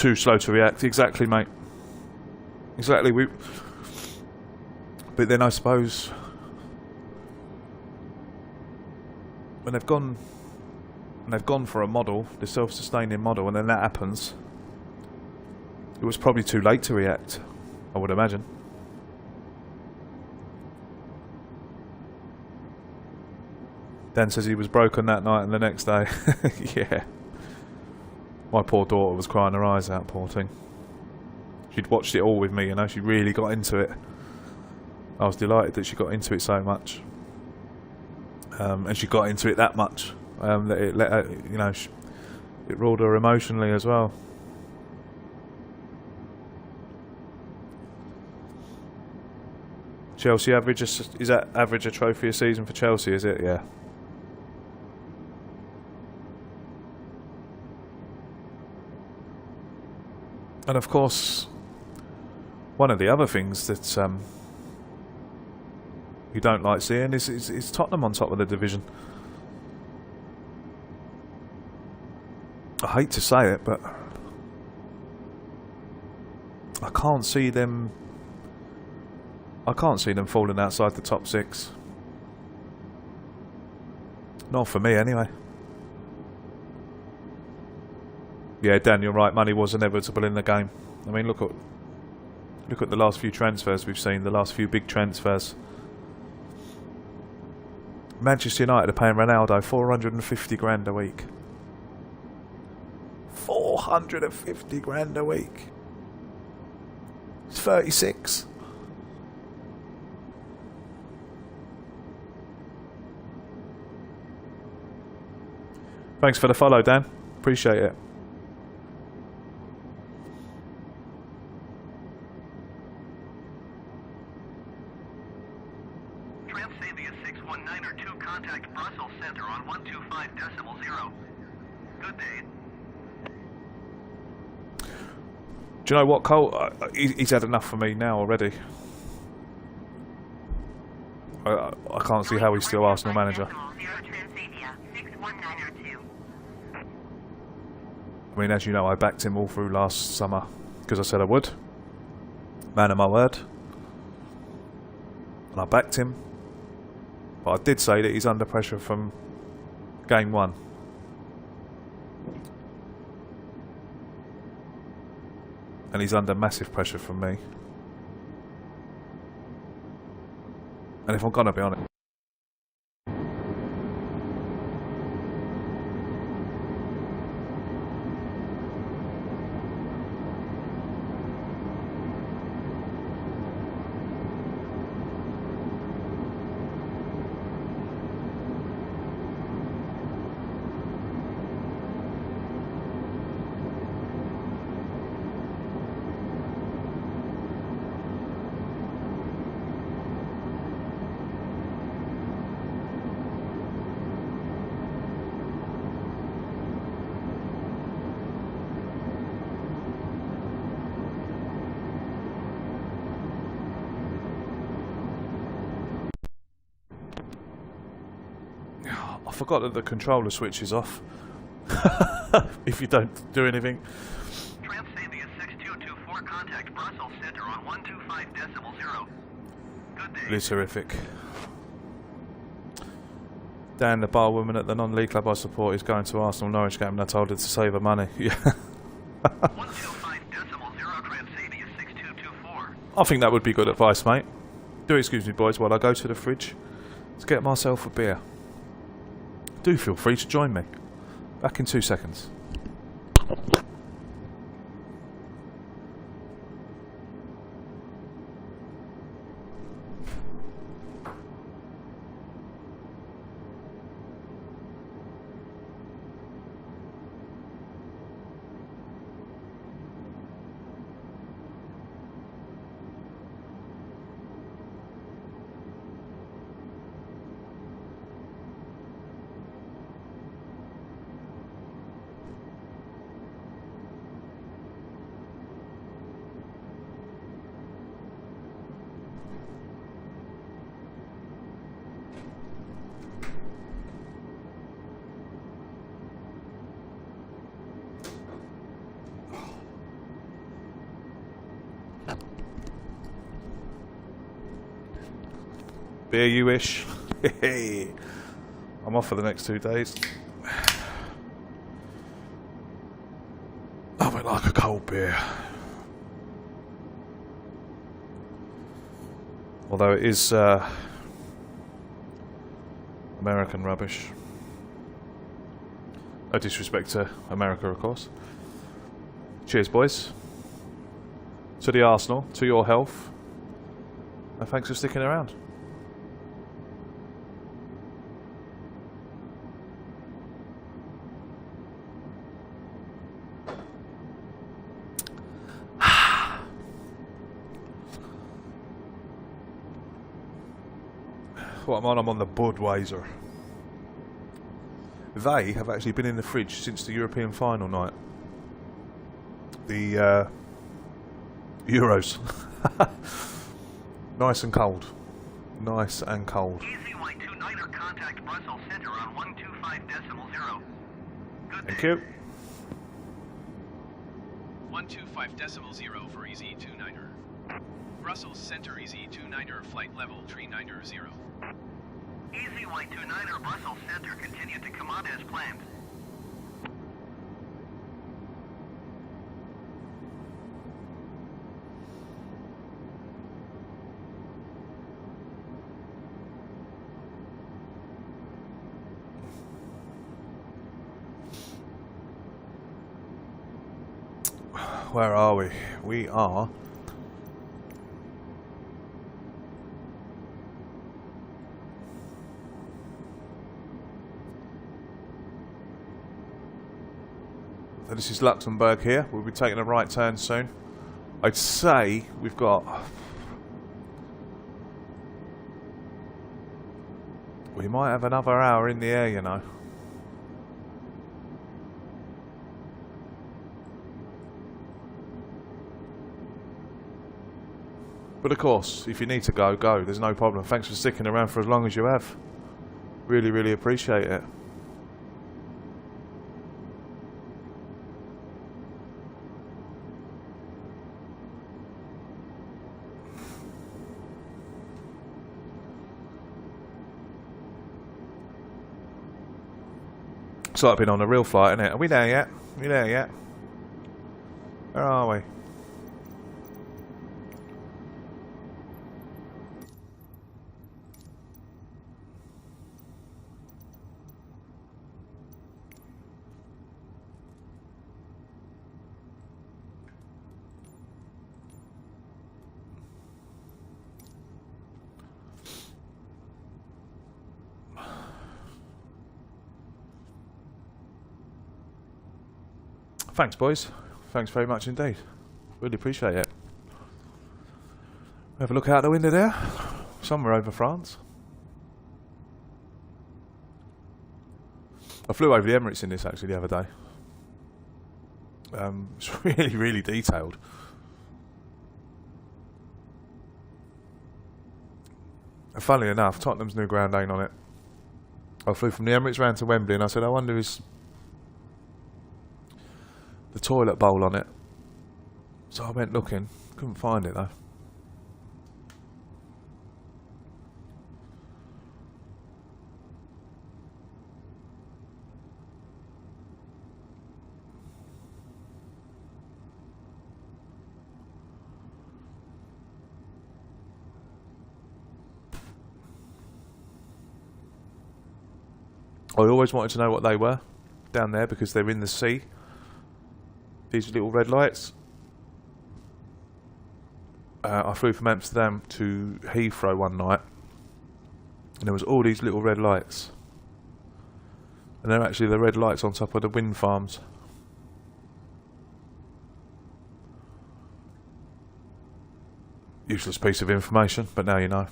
too slow to react. Exactly, mate. Exactly. But then I suppose when they've gone for a model, the self-sustaining model, and then that happens, it was probably too late to react, I would imagine. Dan says he was broken that night and the next day. Yeah. My poor daughter was crying her eyes out, poor thing. She'd watched it all with me, you know, she really got into it. I was delighted that she got into it so much. And she got into it that much. That it let her, you know, it ruled her emotionally as well. Chelsea average, is that average a trophy a season for Chelsea, is it? Yeah. And of course, one of the other things that you don't like seeing is Tottenham on top of the division. I hate to say it, but I can't see them falling outside the top 6. Not for me, anyway. Yeah, Dan, you're right. Money was inevitable in the game. I mean, look at the last few transfers we've seen. The last few big transfers. Manchester United are paying Ronaldo 450 grand a week. 450 grand a week. He's 36. Thanks for the follow, Dan. Appreciate it. Transavia 619er 2, contact Brussels Center on 125.0. Good day. Do you know what, Cole? He's had enough for me now already. I can't see how he's still Arsenal manager. I mean, as you know, I backed him all through last summer because I said I would. Man of my word. And I backed him. But I did say that he's under pressure from game 1. And he's under massive pressure from me. And if I'm gonna be honest, I forgot that the controller switch is off. If you don't do anything. Transavia 6224, contact Brussels Center on 125.0. Good day. It's horrific. Dan, the bar woman at the non-league club I support, is going to Arsenal Norwich game and I told her to save her money. Yeah. 125.0, Transavia 6224. I think that would be good advice, mate. Do excuse me, boys, while I go to the fridge to get myself a beer. Do feel free to join me. Back in 2 seconds. Beer you wish. I'm off for the next 2 days. I would like a cold beer. Although it is American rubbish. No disrespect to America, of course. Cheers, boys. To the Arsenal, to your health. And thanks for sticking around. What I'm on the Budweiser. They have actually been in the fridge since the European final night. The Euros. Nice and cold. Nice and cold. Easy White 29er, contact Brussels Center on 125.0. Good Thank day. you. 125.0 for Easy 29er. Brussels Center Easy 29er, flight level 390. Easy White 29er, Brussels Center, continue to come on as planned. Where are we? We are... So this is Luxembourg here. We'll be taking a right turn soon. I'd say we've got... We might have another hour in the air, you know. But of course, if you need to go, go. There's no problem. Thanks for sticking around for as long as you have. Really, really appreciate it. It's like being on a real flight, isn't it? Are we there yet? Are we there yet? Where are we? Thanks, boys. Thanks very much indeed. Really appreciate it. Have a look out the window there. Somewhere over France. I flew over the Emirates in this actually the other day. It's really, really detailed. And funnily enough, Tottenham's new ground ain't on it. I flew from the Emirates round to Wembley and I said, I wonder is the toilet bowl on it. So I went looking, couldn't find it though. I always wanted to know what they were down there because they're in the sea. These little red lights. I flew from Amsterdam to Heathrow one night and there was all these little red lights. And they're actually the red lights on top of the wind farms. Useless piece of information, but now you know.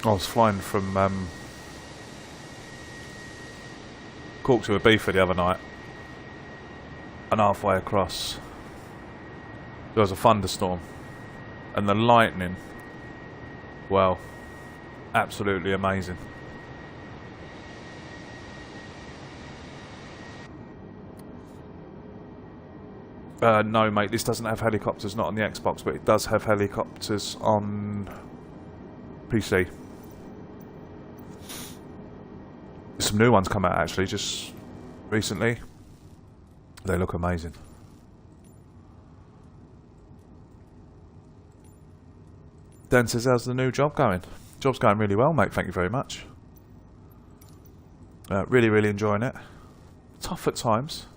I was flying from Cork to Ibiza the other night, and halfway across there was a thunderstorm, and the lightning, well, absolutely amazing. No mate, this doesn't have helicopters, not on the Xbox, but it does have helicopters on PC. Some new ones come out actually just recently. They look amazing. Dan says, how's the new job going? Job's going really well, mate, thank you very much. Really enjoying it. Tough at times,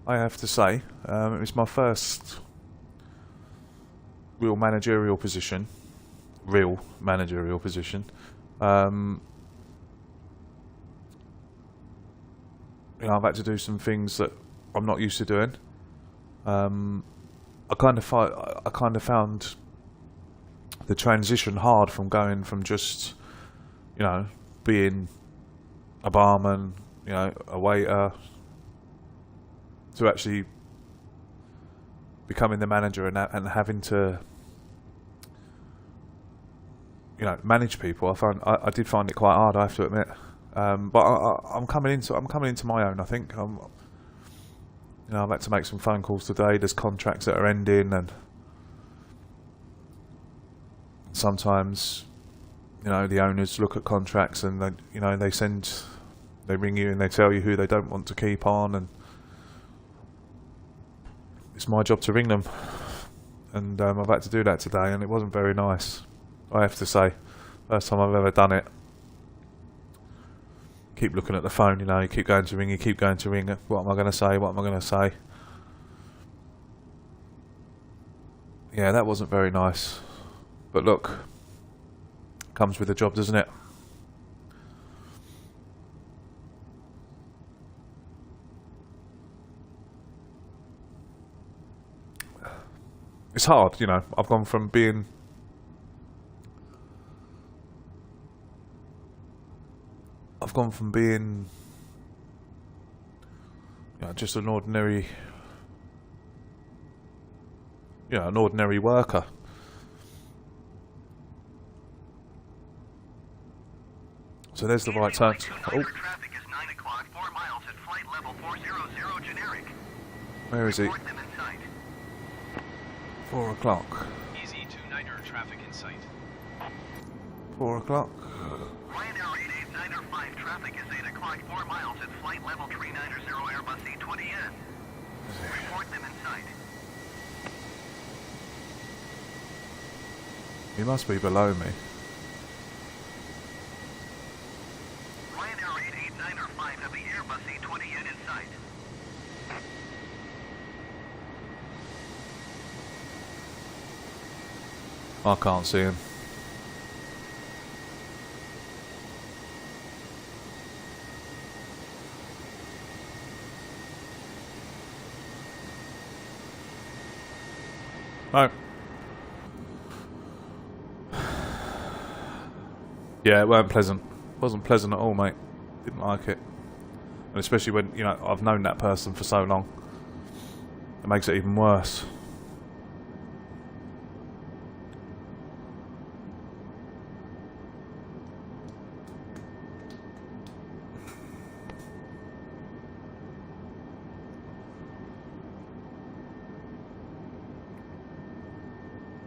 I have to say. It was my first real managerial position. You know, I've had to do some things that I'm not used to doing. I kind of found the transition hard from going from just, you know, being a barman, you know, a waiter, to actually becoming the manager and having to, you know, manage people. I did find it quite hard, I have to admit. But I'm coming into my own. I think you know, I've had to make some phone calls today. There's contracts that are ending, and sometimes, you know, the owners look at contracts and they, you know, they ring you and they tell you who they don't want to keep on, and it's my job to ring them. And I've had to do that today, and it wasn't very nice, I have to say. First time I've ever done it. Keep looking at the phone, you know, you keep going to ring, what am I going to say? Yeah, that wasn't very nice. But look, comes with the job, doesn't it? It's hard, you know. I've gone from being you know, just an ordinary worker. So there's the right turn. Oh. Traffic is 9 o'clock, 4 miles at flight level 400 generic. Where is he? 4 o'clock. Easy 29er traffic in sight. 4 o'clock. Ryanair 88905 traffic is 8 o'clock, 4 miles at flight level 390 Airbus A320 Neo. Report them in sight. He must be below me. Ryanair 88905 have the Airbus A320 Neo in sight. I can't see him. No. Yeah, it weren't pleasant. It wasn't pleasant at all, mate. Didn't like it. And especially when, you know, I've known that person for so long. It makes it even worse.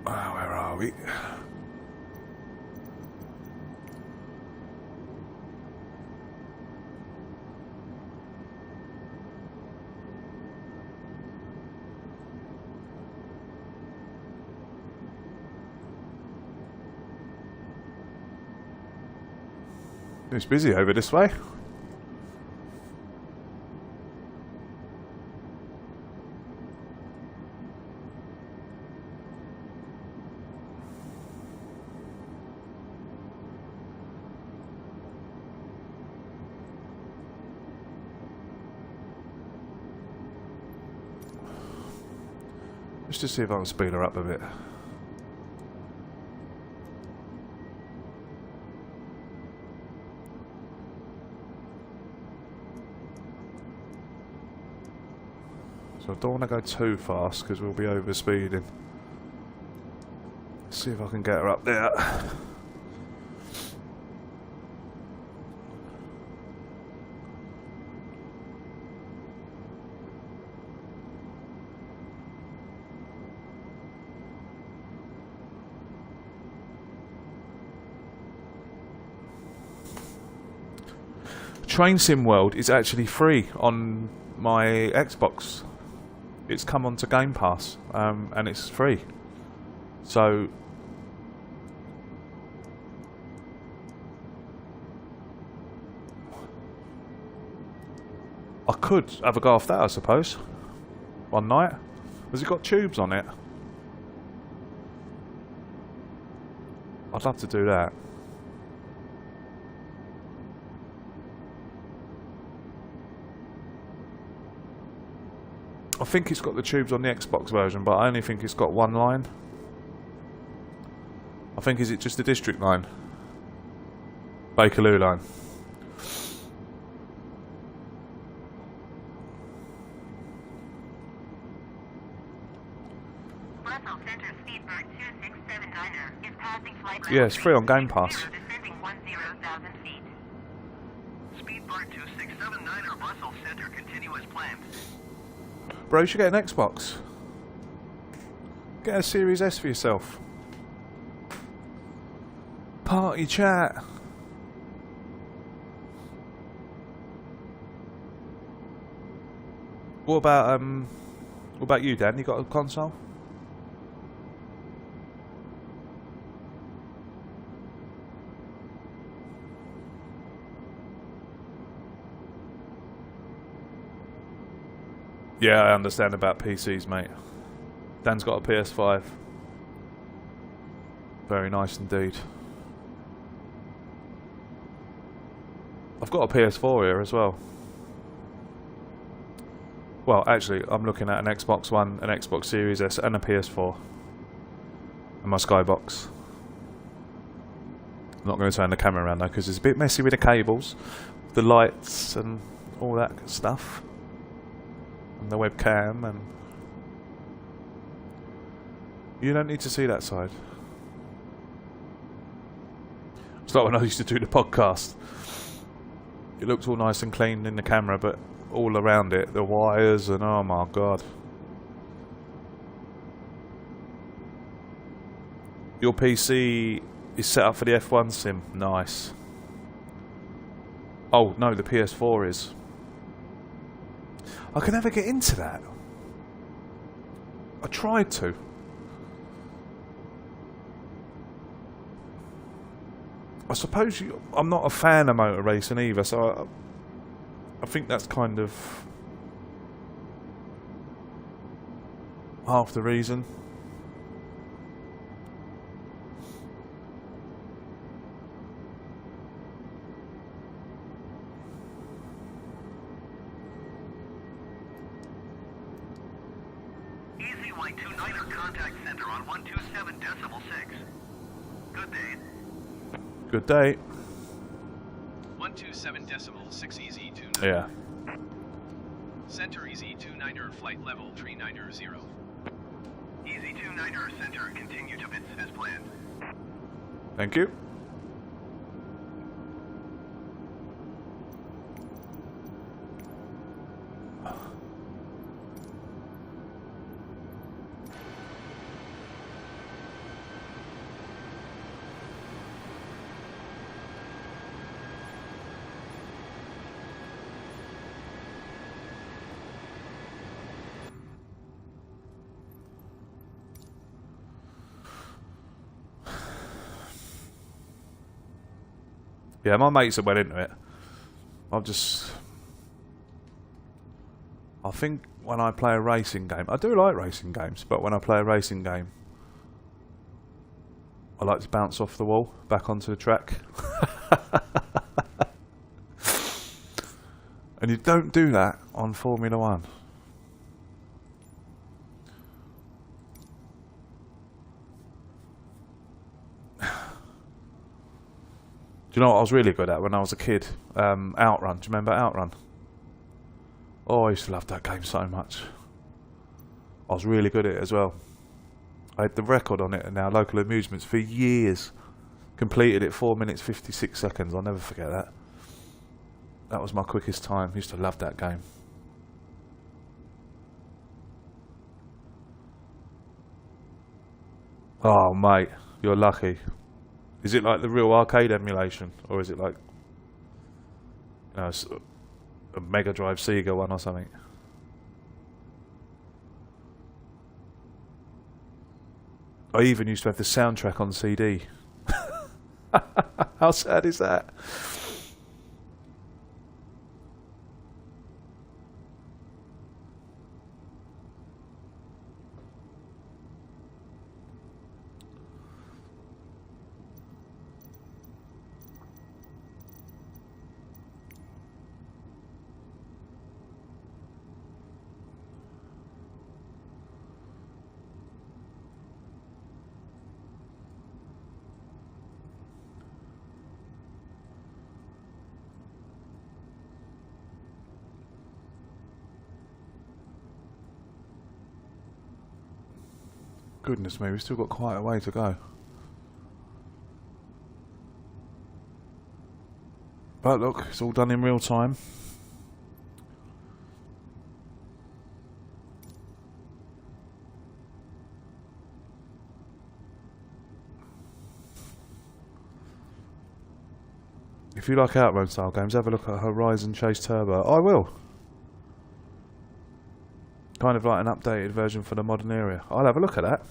Where are we? It's busy over this way. Let's just see if I can speed her up a bit. So I don't want to go too fast because we'll be over speeding. Let's see if I can get her up there. Train Sim World is actually free on my Xbox. It's come onto Game Pass, and it's free. So I could have a go off that, I suppose. One night. Has it got tubes on it? I'd love to do that. I think it's got the tubes on the Xbox version, but I only think it's got one line. I think, is it just the district line? Bakerloo line. Brussels Center Speedbird 2679er is passing flight level Yeah, it's free on Game 360, Pass. descending 10,000 feet. Speedbird 2679er Brussels Center, continue as planned. Bro, you should get an Xbox. Get a Series S for yourself. Party chat. What about you, Dan? You got a console? Yeah, I understand about PCs, mate. Dan's got a PS5. Very nice indeed. I've got a PS4 here as well. Well, actually, I'm looking at an Xbox One, an Xbox Series S, and a PS4. And my Skybox. I'm not going to turn the camera around though, because it's a bit messy with the cables, the lights, and all that good stuff. And the webcam, and you don't need to see that side. It's like when I used to do the podcast. It looked all nice and clean in the camera, but all around it, the wires, and oh my god. Your PC is set up for the F1 sim. Nice. Oh no, the PS4 is. I can never get into that. I tried to. I suppose I'm not a fan of motor racing either, so I think that's kind of half the reason. Easy White 29er contact center on 127.6. Good day. Good day. 127.6 easy 29er. Yeah. Center easy 29er flight level 390. Easy 29er center, continue to bits as planned. Thank you. Yeah, my mates are well into it. I think when I play a racing game, I do like racing games, but when I play a racing game, I like to bounce off the wall, back onto the track. And you don't do that on Formula 1. Do you know what I was really good at when I was a kid? Outrun. Do you remember Outrun? Oh, I used to love that game so much. I was really good at it as well. I had the record on it in our local amusements for years. Completed it 4 minutes 56 seconds. I'll never forget that. That was my quickest time. Used to love that game. Oh mate, you're lucky. Is it like the real arcade emulation, or is it like, you know, a Mega Drive Sega one or something? I even used to have the soundtrack on CD. How sad is that? Goodness me, we've still got quite a way to go. But look, it's all done in real time. If you like outrun style games, have a look at Horizon Chase Turbo. I will. Kind of like an updated version for the modern era. I'll have a look at that.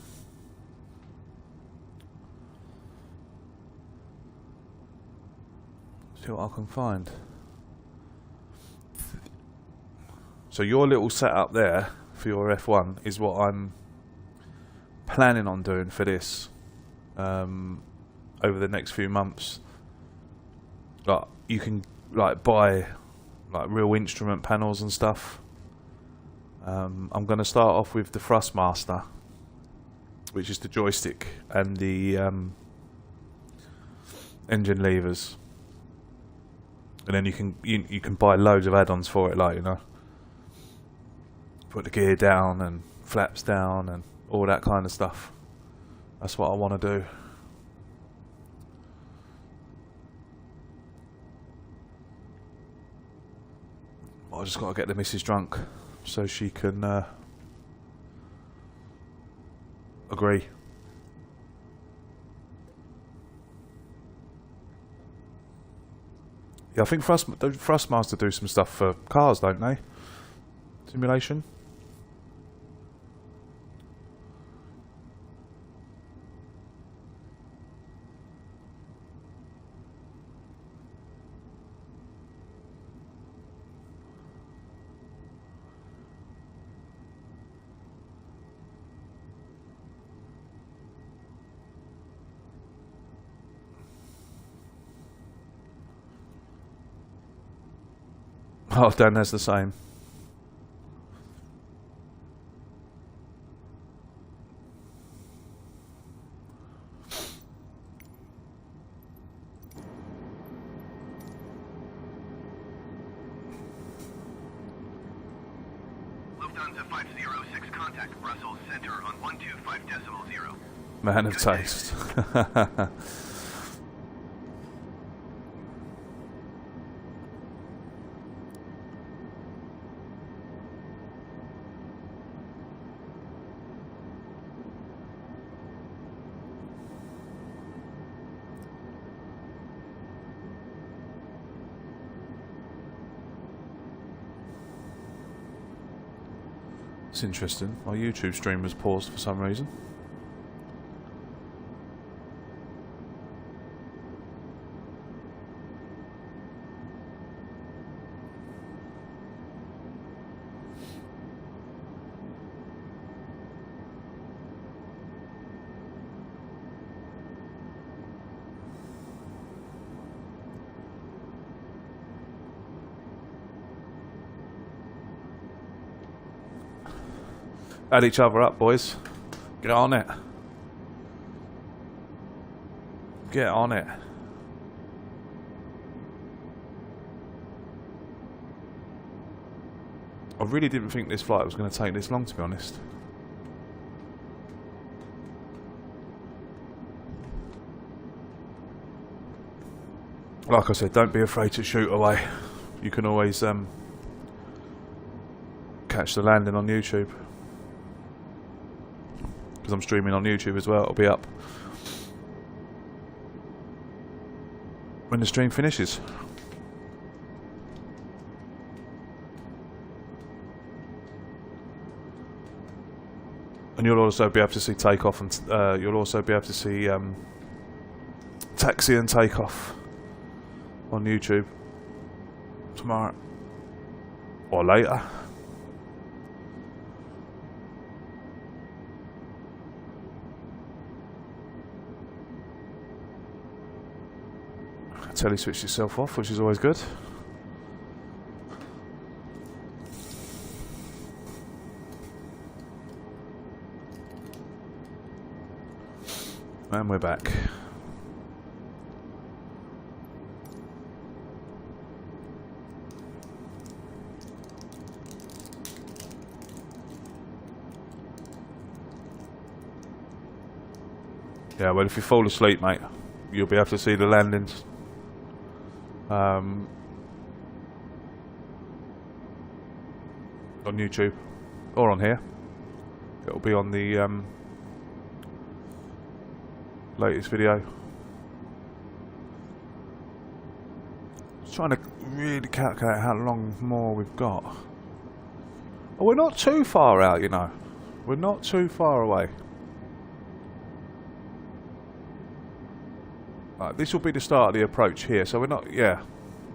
See what I can find. So your little setup there for your F1 is what I'm planning on doing for this over the next few months. Like you can like buy like real instrument panels and stuff. I'm going to start off with the Thrustmaster, which is the joystick and the engine levers, and then you can buy loads of add-ons for it, like, you know, put the gear down and flaps down and all that kind of stuff. That's what I want to do. I just got to get the missus drunk so she can agree. Yeah, I think Thrustmaster do some stuff for cars, don't they? Simulation. Oh, Dan, that's the same. Lufthansa 506, contact Brussels Center on 125.0. Man of taste. It's interesting. My YouTube stream was paused for some reason. Add each other up, boys. Get on it. Get on it. I really didn't think this flight was going to take this long, to be honest. Like I said, don't be afraid to shoot away. You can always catch the landing on YouTube, because I'm streaming on YouTube as well. It'll be up when the stream finishes. And you'll also be able to see takeoff, and you'll also be able to see taxi and takeoff on YouTube tomorrow or later. Telly switched itself off, which is always good. And we're back. Yeah, well, if you fall asleep, mate, you'll be able to see the landings. On YouTube or on here. It'll be on the latest video. Just trying to really calculate how long more we've got. Oh, we're not too far out, you know. We're not too far away. Right, this will be the start of the approach here, so we're not, yeah,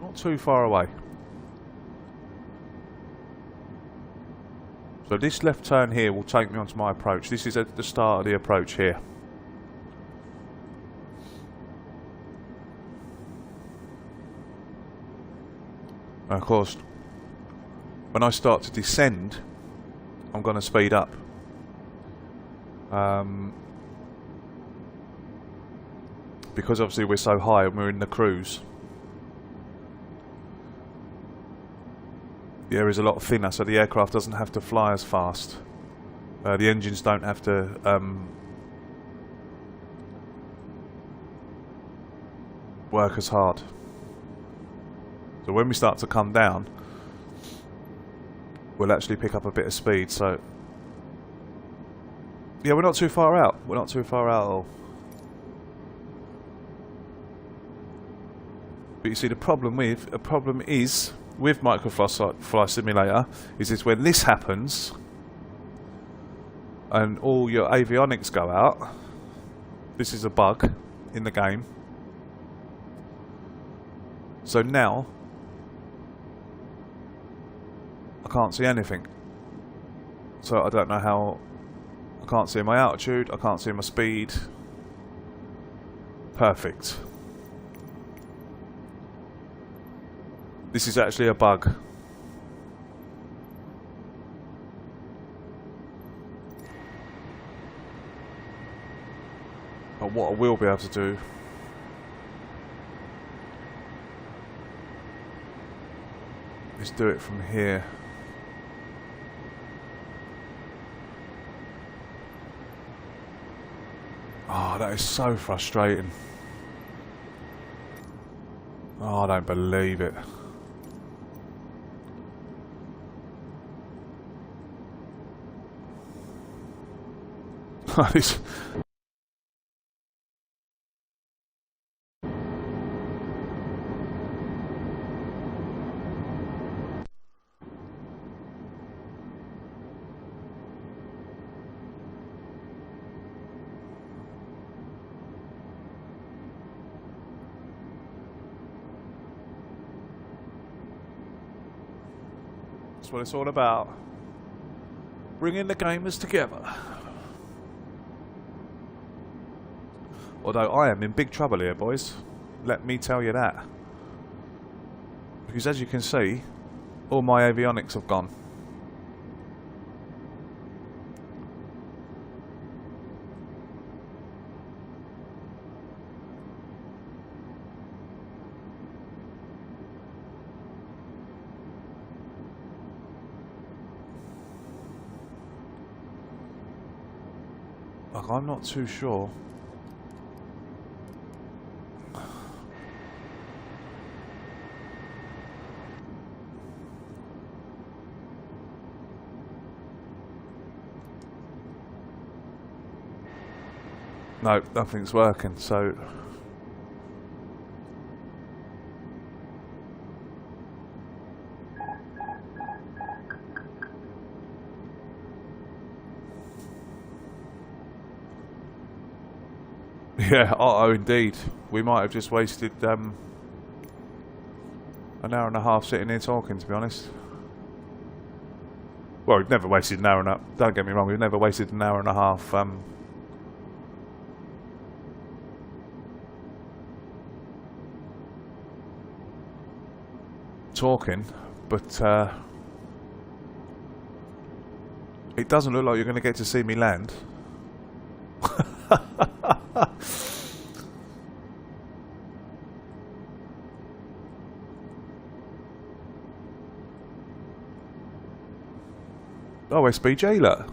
not too far away. So this left turn here will take me onto my approach. This is at the start of the approach here. And of course, when I start to descend, I'm going to speed up. Because obviously we're so high and we're in the cruise, the air is a lot thinner, so the aircraft doesn't have to fly as fast. The engines don't have to work as hard. So when we start to come down, we'll actually pick up a bit of speed. So yeah, we're not too far out. We're not too far out at all. But you see, the problem is with Microflight Simulator is when this happens and all your avionics go out. This is a bug in the game. So now I can't see anything. So I don't know how. I can't see my altitude. I can't see my speed. Perfect. This is actually a bug. But what I will be able to do is do it from here. Oh, that is so frustrating. Oh, I don't believe it. This. That's what it's all about. Bringing the gamers together. Although I am in big trouble here, boys. Let me tell you that. Because as you can see, all my avionics have gone. Like, I'm not too sure No, nothing's working, so... Yeah, oh indeed. We might have just wasted an hour and a half sitting here talking, to be honest. Well, we've never wasted an hour and a half. Don't get me wrong, we've never wasted an hour and a half talking, but it doesn't look like you're going to get to see me land. Oh, SBG, look.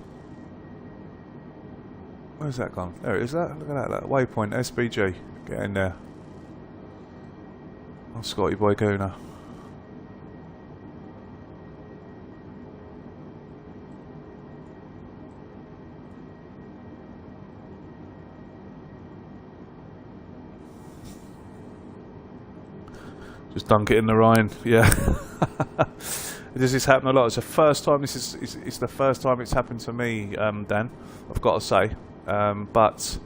Where's that gone? There it is, that. Look at that waypoint, SBG. Get in there. Oh, Scotty boy Gooner. Just dunk it in the Rhine, yeah. Does this happen a lot? It's the first time. It's the first time it's happened to me, Dan. I've got to say, but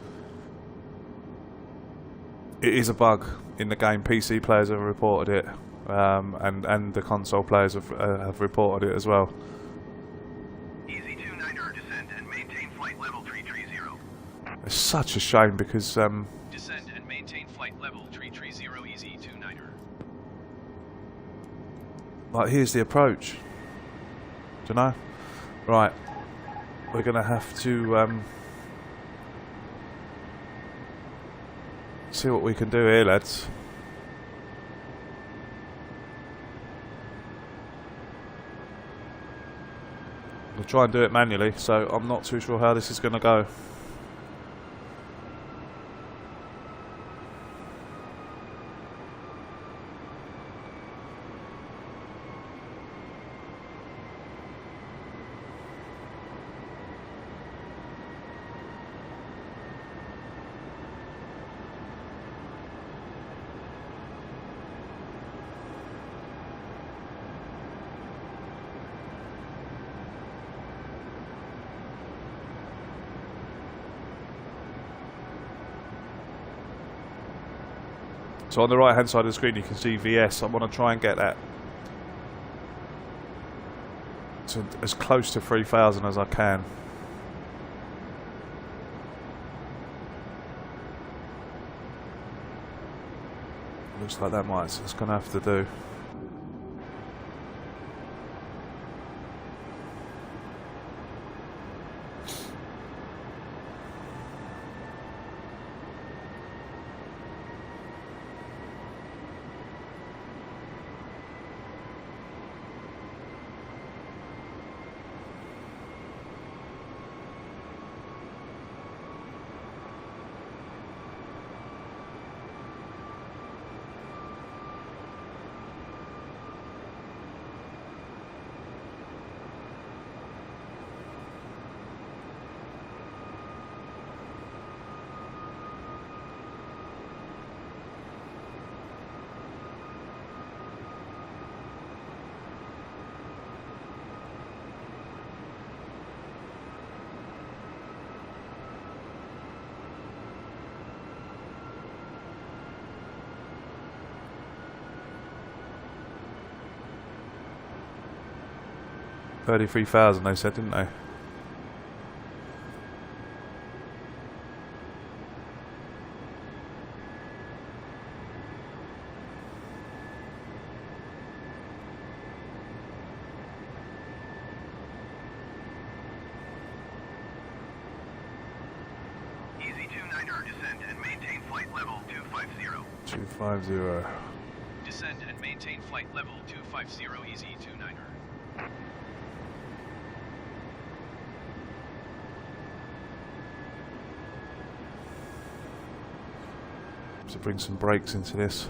it is a bug in the game. PC players have reported it, and the console players have reported it as well. Easy 29er, descend and maintain flight level 330. It's such a shame because Descend and maintain flight level 330, easy 29er. like, here's the approach. Do you know? Right, we're gonna have to see what we can do here, lads. We'll try and do it manually, so I'm not too sure how this is gonna go. So on the right hand side of the screen you can see VS. I want to try and get that to as close to 3,000 as I can. Looks like that might, it's going to have to do. $33,000 they said, didn't they? Easy 29er, descend and maintain flight level 250. 250. Descend and maintain flight level 250, easy 29er. To bring some brakes into this.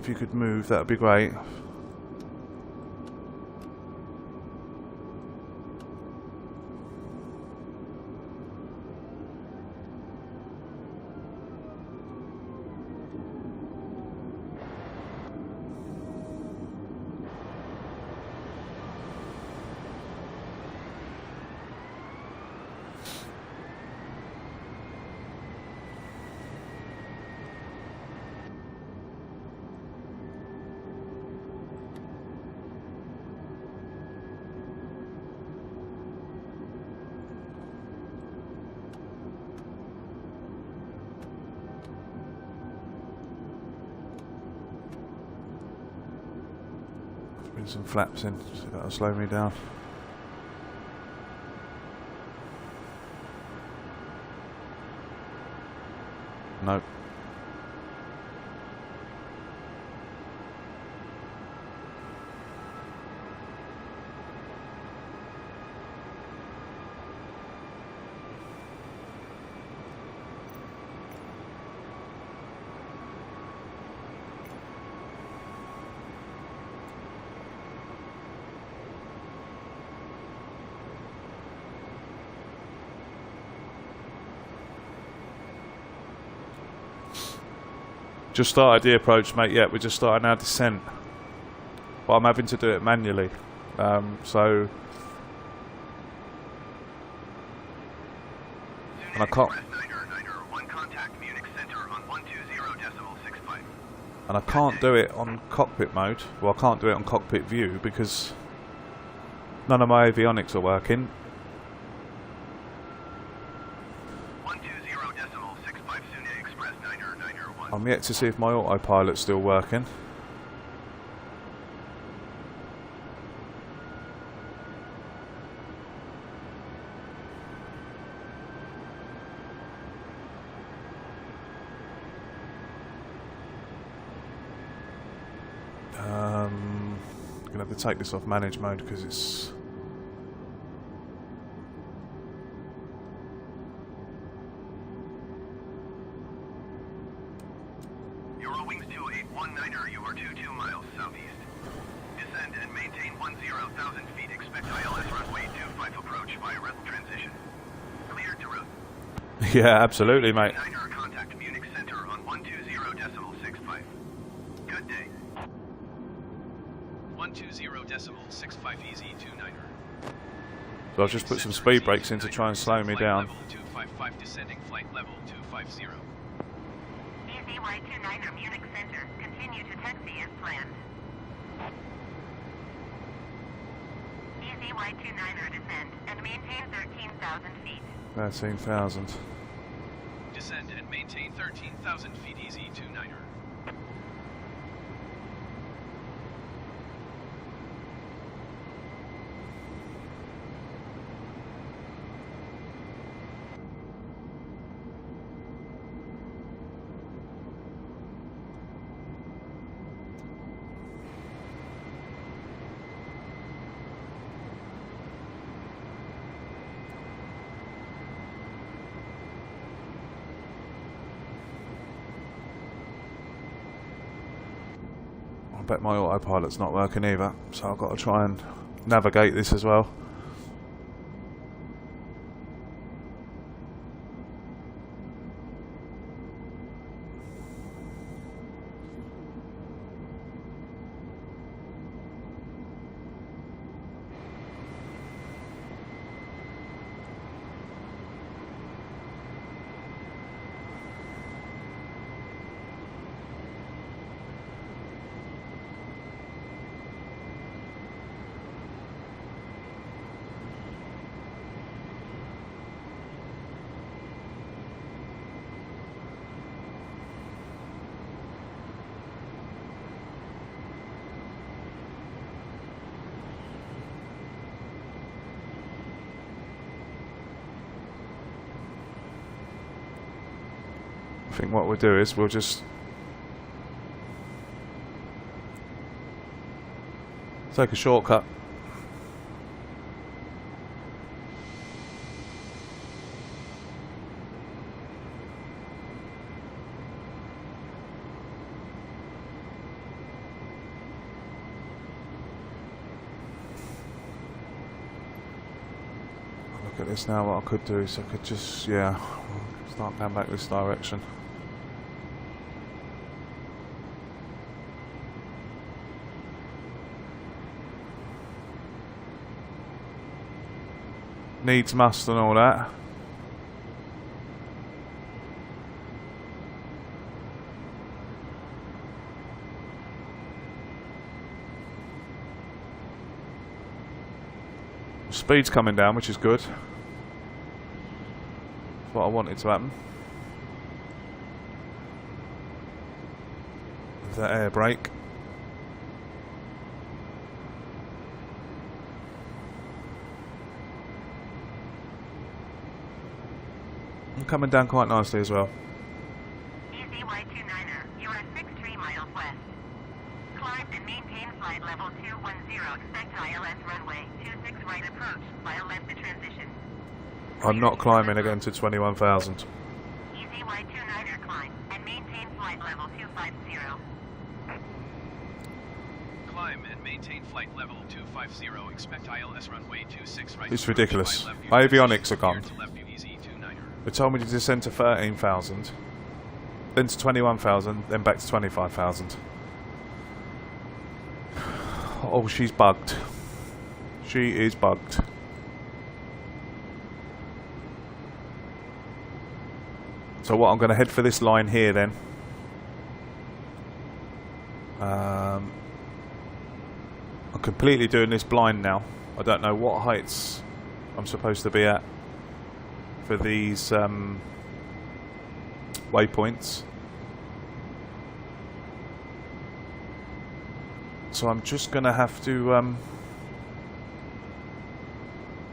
if you could move, that would be great. Bring some flaps in, so that'll slow me down. Nope. Just started the approach, mate. Yeah, we're just starting our descent, but I'm having to do it manually. So, and I can't. And I can't do it on cockpit mode. Well, I can't do it on cockpit view because none of my avionics are working. I'm yet to see if my autopilot's still working. I'm gonna have to take this off manage mode because it's. You are 22 miles southeast. Descend and maintain 10,000 feet. Expect ILS runway 25 approach via rebel transition. Cleared to route. Yeah, absolutely, mate. Contact Munich Center on 120.65. Good day. 120.65 easy 29er. So I've just put some speed brakes in to try and slow me down. Level 255 descending flight level 250. EZY-29er Munich Center. Continue to taxi as planned. EZY-29er descend and maintain 13,000 feet. 13,000. Descend and maintain 13,000 feet EZ-29er. I bet my autopilot's not working either, so I've got to try and navigate this as well. I think what we'll do is we'll just take a shortcut. look at this now. What I could do is I could just, yeah, start going back this direction. Needs must and all that. Speed's coming down, which is good. That's what I wanted to happen. With that air brake. And coming down quite nicely as well. Easy Y29er, you are 63 miles west. Climb and maintain flight level 210, expect ILS runway 26 right approach, via left to transition. I'm not climbing again to 21,000. Easy Y29er climb and maintain flight level 250. Climb and maintain flight level 250. Expect ILS runway 26 right. It's ridiculous. By left view Avionics are gone. to left view easy 29er. They told me to descend to 13,000, then to 21,000, then back to 25,000. Oh, she's bugged. She is bugged. So what, I'm going to head for this line here then. I'm completely doing this blind now. I don't know what heights I'm supposed to be at for these waypoints. So I'm just going to have to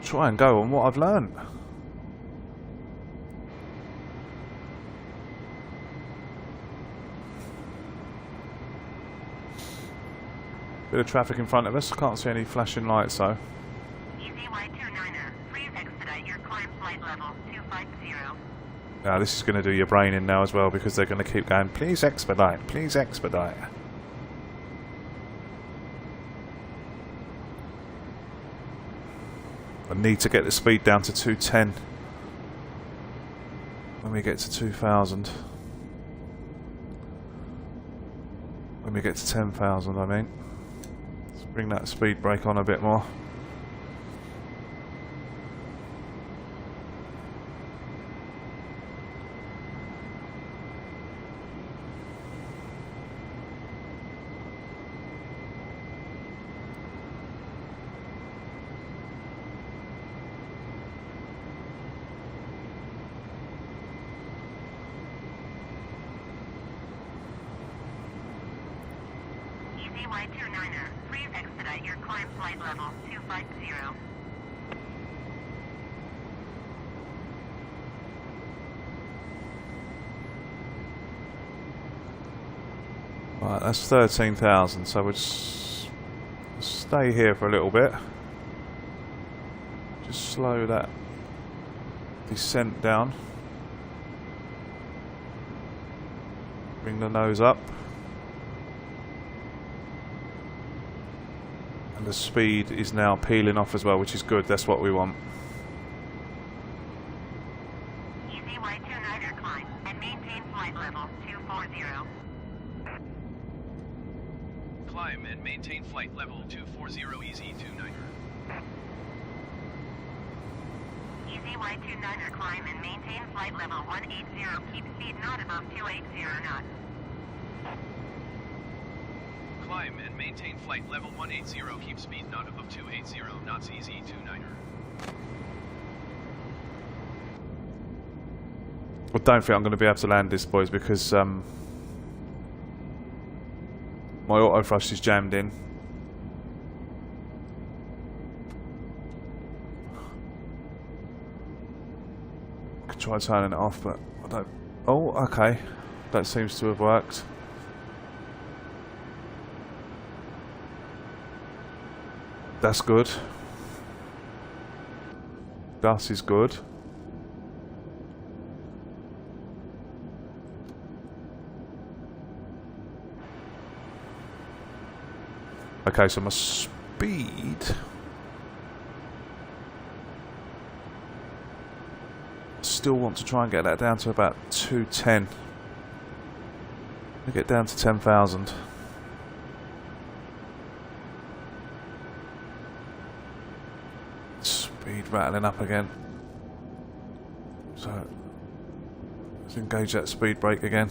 try and go on what I've learned. Bit of traffic in front of us. Can't see any flashing lights though. Easy Y29er, please expedite your climb flight level 250. Now this is going to do your brain in now as well, because they're going to keep going, please expedite, please expedite. I need to get the speed down to 210 when we get to 2,000. When we get to 10,000, I mean. Let's bring that speed brake on a bit more. Y29er, please expedite your climb flight level 250. Right, that's 13,000, so we'll just stay here for a little bit. Just slow that descent down. Bring the nose up. And the speed is now peeling off as well, which is good. That's what we want. Easy Y29er climb and maintain flight level 240. Climb and maintain flight level 240 easy 29er. Easy Y29er climb and maintain flight level 180. Keep speed not above 280 knots. Climb and maintain flight level 180. Keep speed not above 280 knots easy 29er. I don't think I'm going to be able to land this, boys, because my auto thrust is jammed in. I could try turning it off, but I don't. Oh, okay. That seems to have worked. That's good. Gus is good. Okay, so my speed still want to try and get that down to about 210. Get down to 10,000. Speed rattling up again. So let's engage that speed brake again.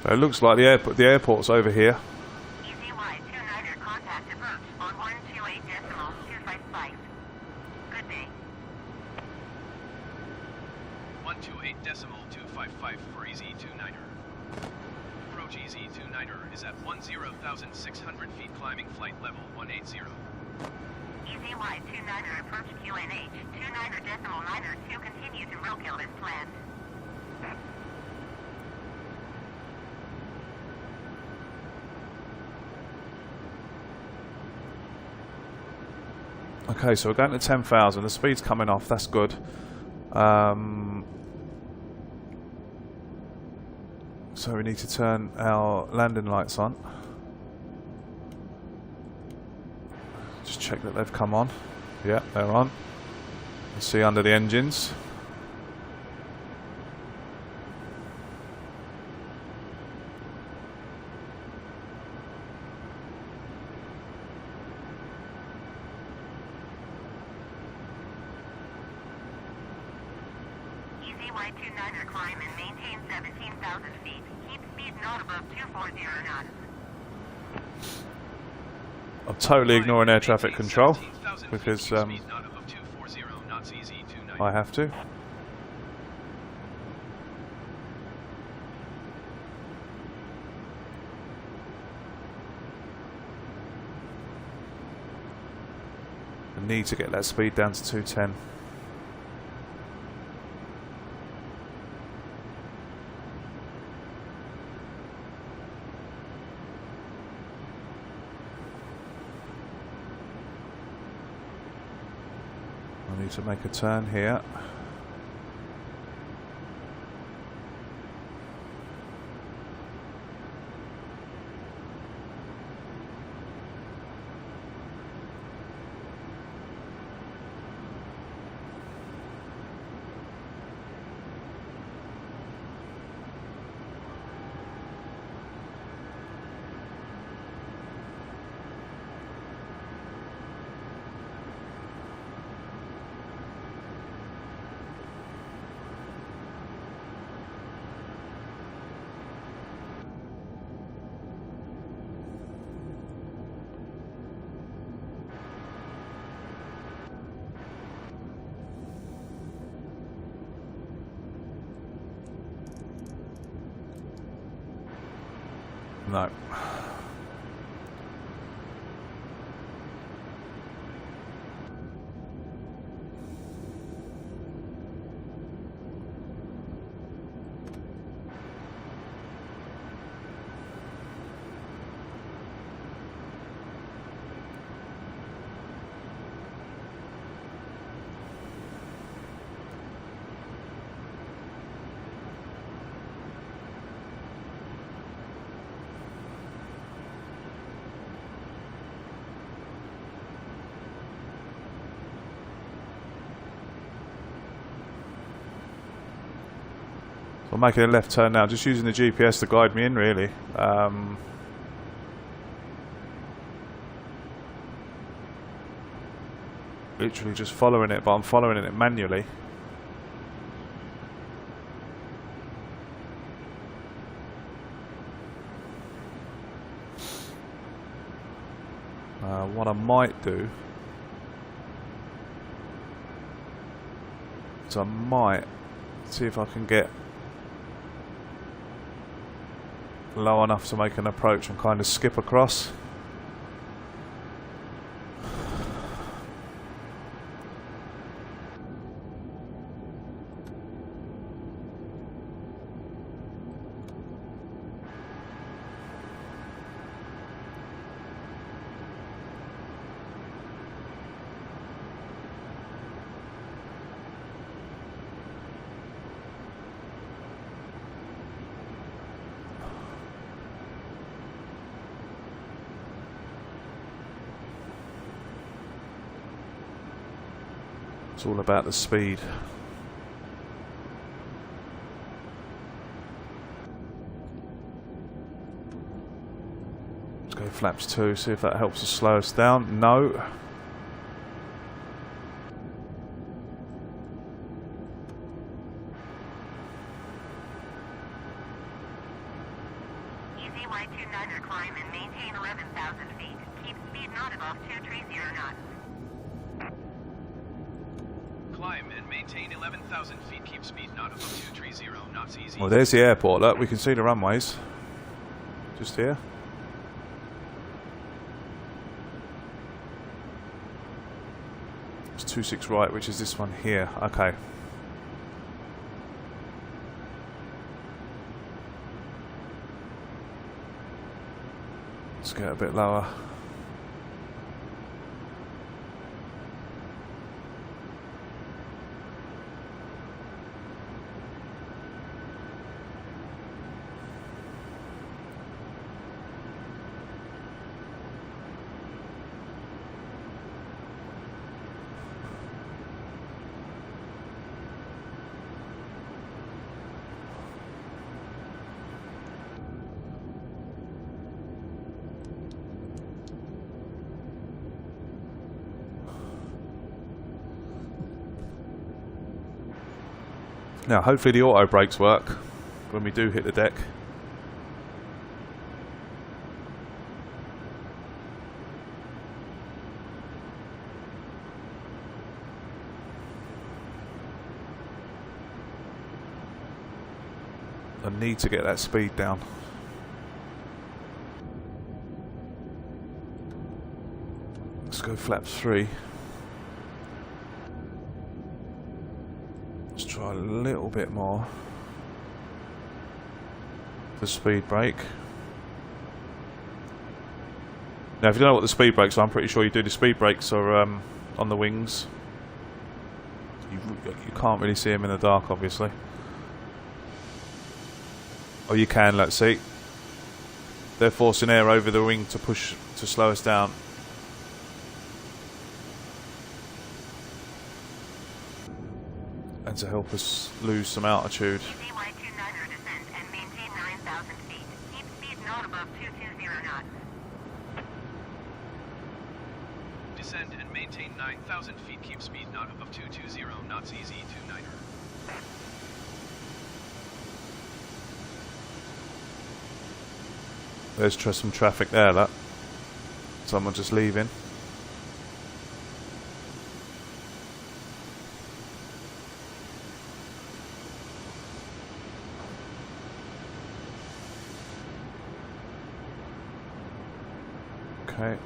So it looks like the airport's over here. Easy Y29er contact approach on 128.255. Good day. 128.255 for EZ29er. Approach EZ29er is at 10,600 feet climbing flight level 180. Easy Y29er approach QNH 29er.9er to continue to roadkill as planned. Okay, so we're going to 10,000. The speed's coming off. That's good. So we need to turn our landing lights on. Just check that they've come on. Yeah, they're on. You see under the engines. Y29er climb and maintain 17,000 feet. Keep speed not above 240 knots. I'm totally ignoring air traffic control because I have to. I need to get that speed down to 210. I need to make a turn here. No. I'm making a left turn now, just using the GPS to guide me in, really. Literally just following it, but I'm following it manually. What I might do is I might see if I can get low enough to make an approach and kind of skip across. It's all about the speed. Let's go flaps 2, see if that helps us slow us down. No. Easy Y29er climb and maintain 11,000 feet. Keep speed not above 230 knots. Climb and maintain 11,000 feet. Keep speed not above 230 knots. Easy. Well, there's the airport. Look, we can see the runways. Just here. It's 26 right, which is this one here. Okay. Let's get a bit lower. Now, hopefully the auto brakes work when we do hit the deck. I need to get that speed down. Let's go flaps 3. Let's try a little bit more. The speed brake. Now, if you don't know what the speed brakes are, I'm pretty sure you do. The speed brakes are on the wings. You can't really see them in the dark, obviously. Oh, you can, let's see. They're forcing air over the wing to push, to slow us down. And to help us lose some altitude. Easy Y29er descent and maintain 9,000 feet. Keep speed not above 220 knots. Descend and maintain 9,000 feet. Keep speed not above 220 knots. Easy 29er. There's some traffic there, look. Someone just leaving. Okay.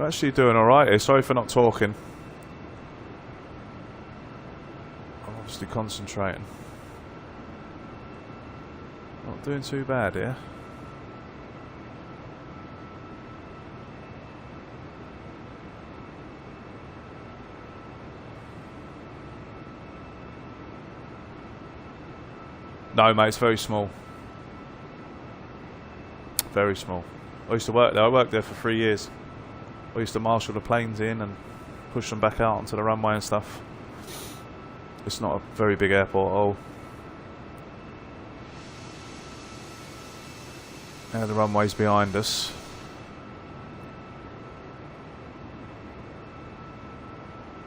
We're actually doing alright here. Sorry for not talking. I'm obviously concentrating. Not doing too bad here. No, mate, it's very small. Very small. I used to work there. I worked there for 3 years. I used to marshal the planes in and push them back out onto the runway and stuff. It's not a very big airport at all. Now the runway's behind us.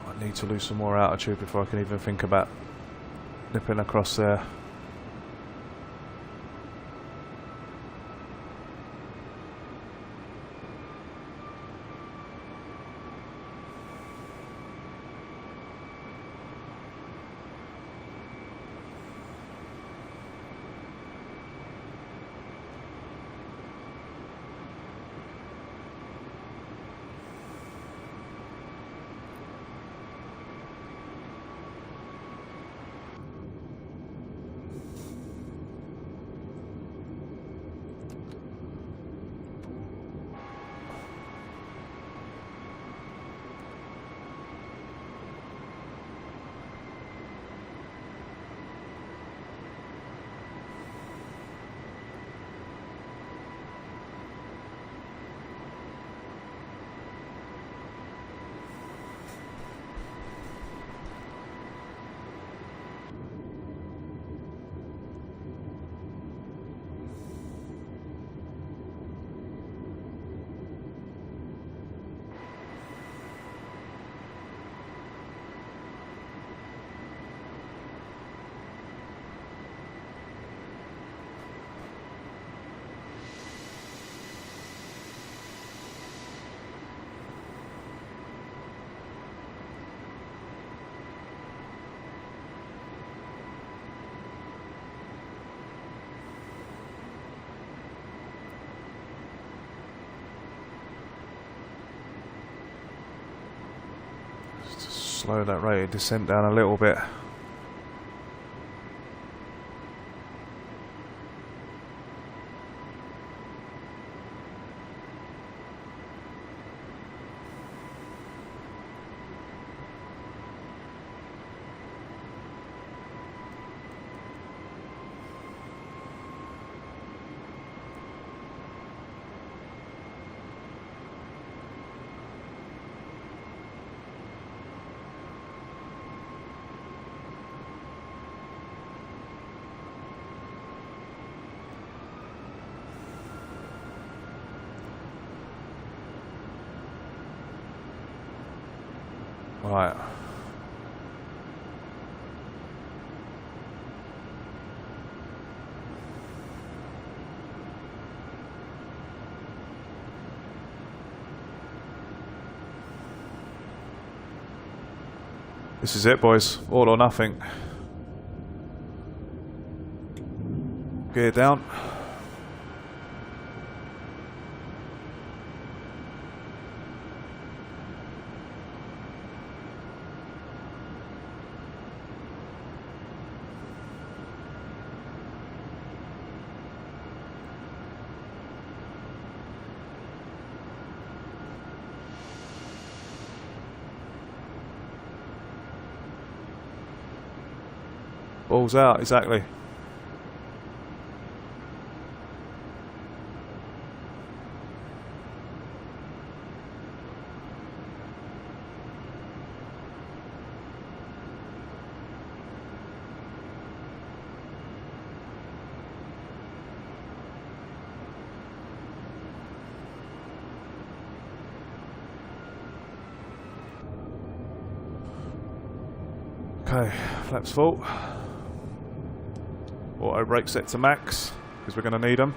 I need to lose some more altitude before I can even think about nipping across there. Slow that rate of descent down a little bit. Right. This is it, boys. All or nothing. Gear down. Balls out, exactly. Okay, flaps full. Auto brake set to max, because we're going to need them.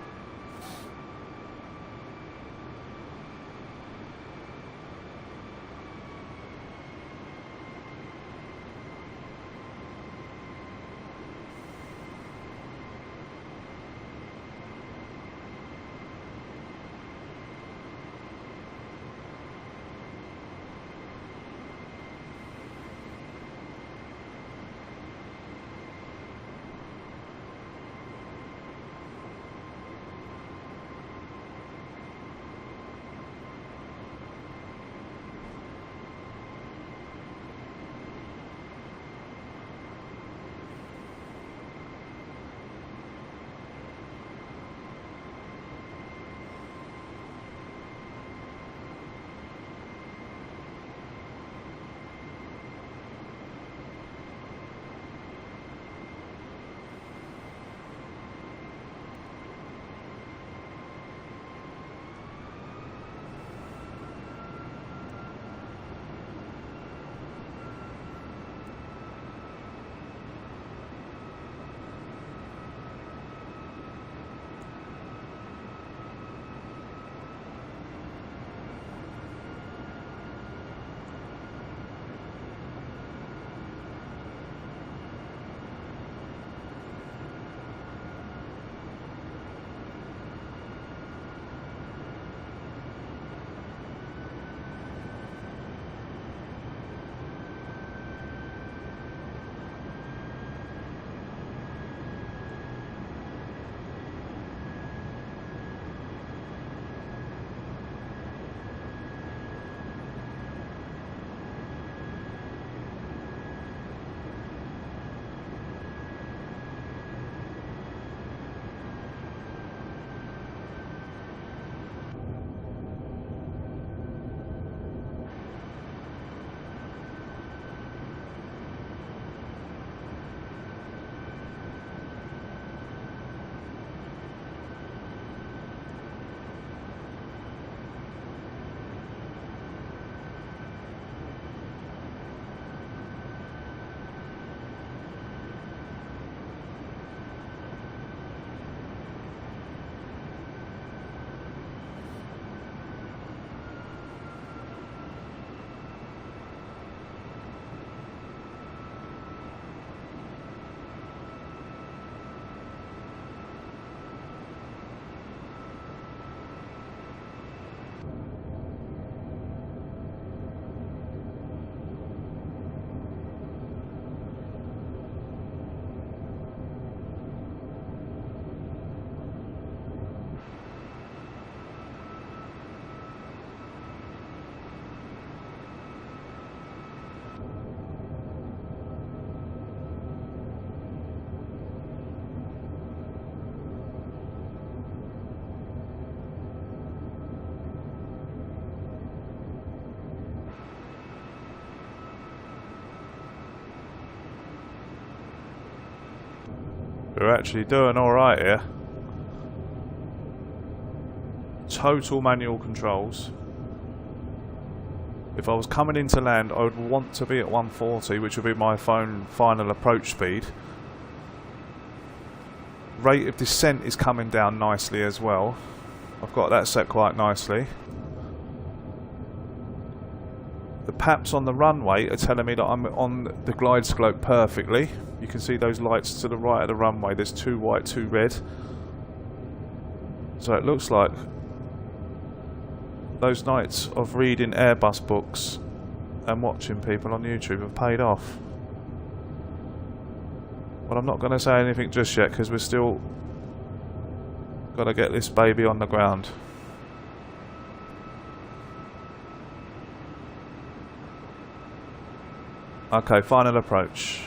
We're actually doing alright here. Total manual controls. If I was coming into land, I would want to be at 140, which would be my final approach speed. Rate of descent is coming down nicely as well. I've got that set quite nicely. The paps on the runway are telling me that I'm on the glide slope perfectly. You can see those lights to the right of the runway. There's 2 white, 2 red. So it looks like those nights of reading Airbus books and watching people on YouTube have paid off. Well, I'm not going to say anything just yet because we're still got to get this baby on the ground. Okay, final approach.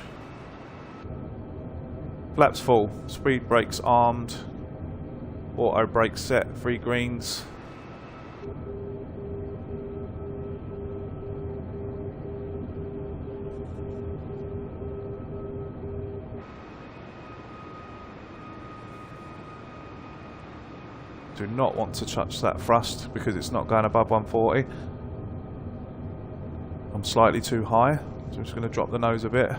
Flaps full, speed brakes armed, auto brake set, 3 greens. Do not want to touch that thrust because it's not going above 140. I'm slightly too high, so I'm just going to drop the nose a bit.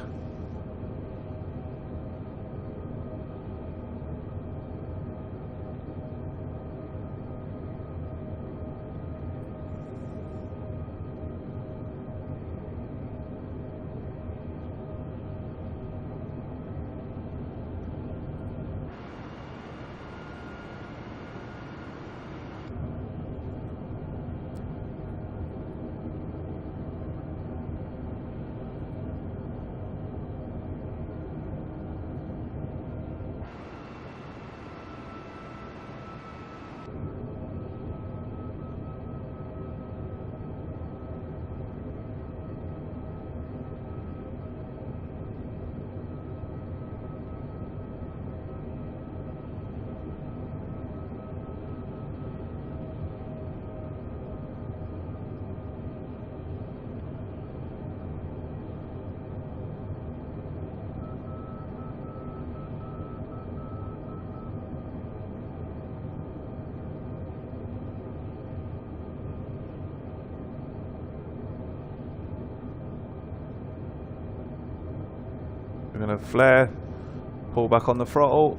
We're going to flare, pull back on the throttle.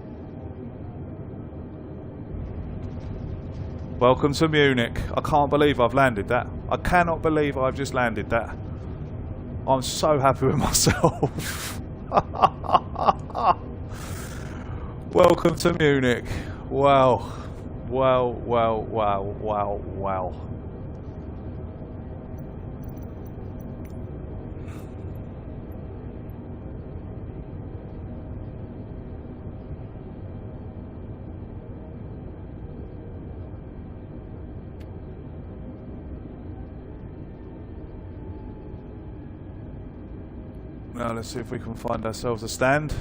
Welcome to Munich. I can't believe I've landed that. I cannot believe I've just landed that. I'm so happy with myself. Welcome to Munich. Wow. Wow, wow, wow, wow, wow. Now let's see if we can find ourselves a stand.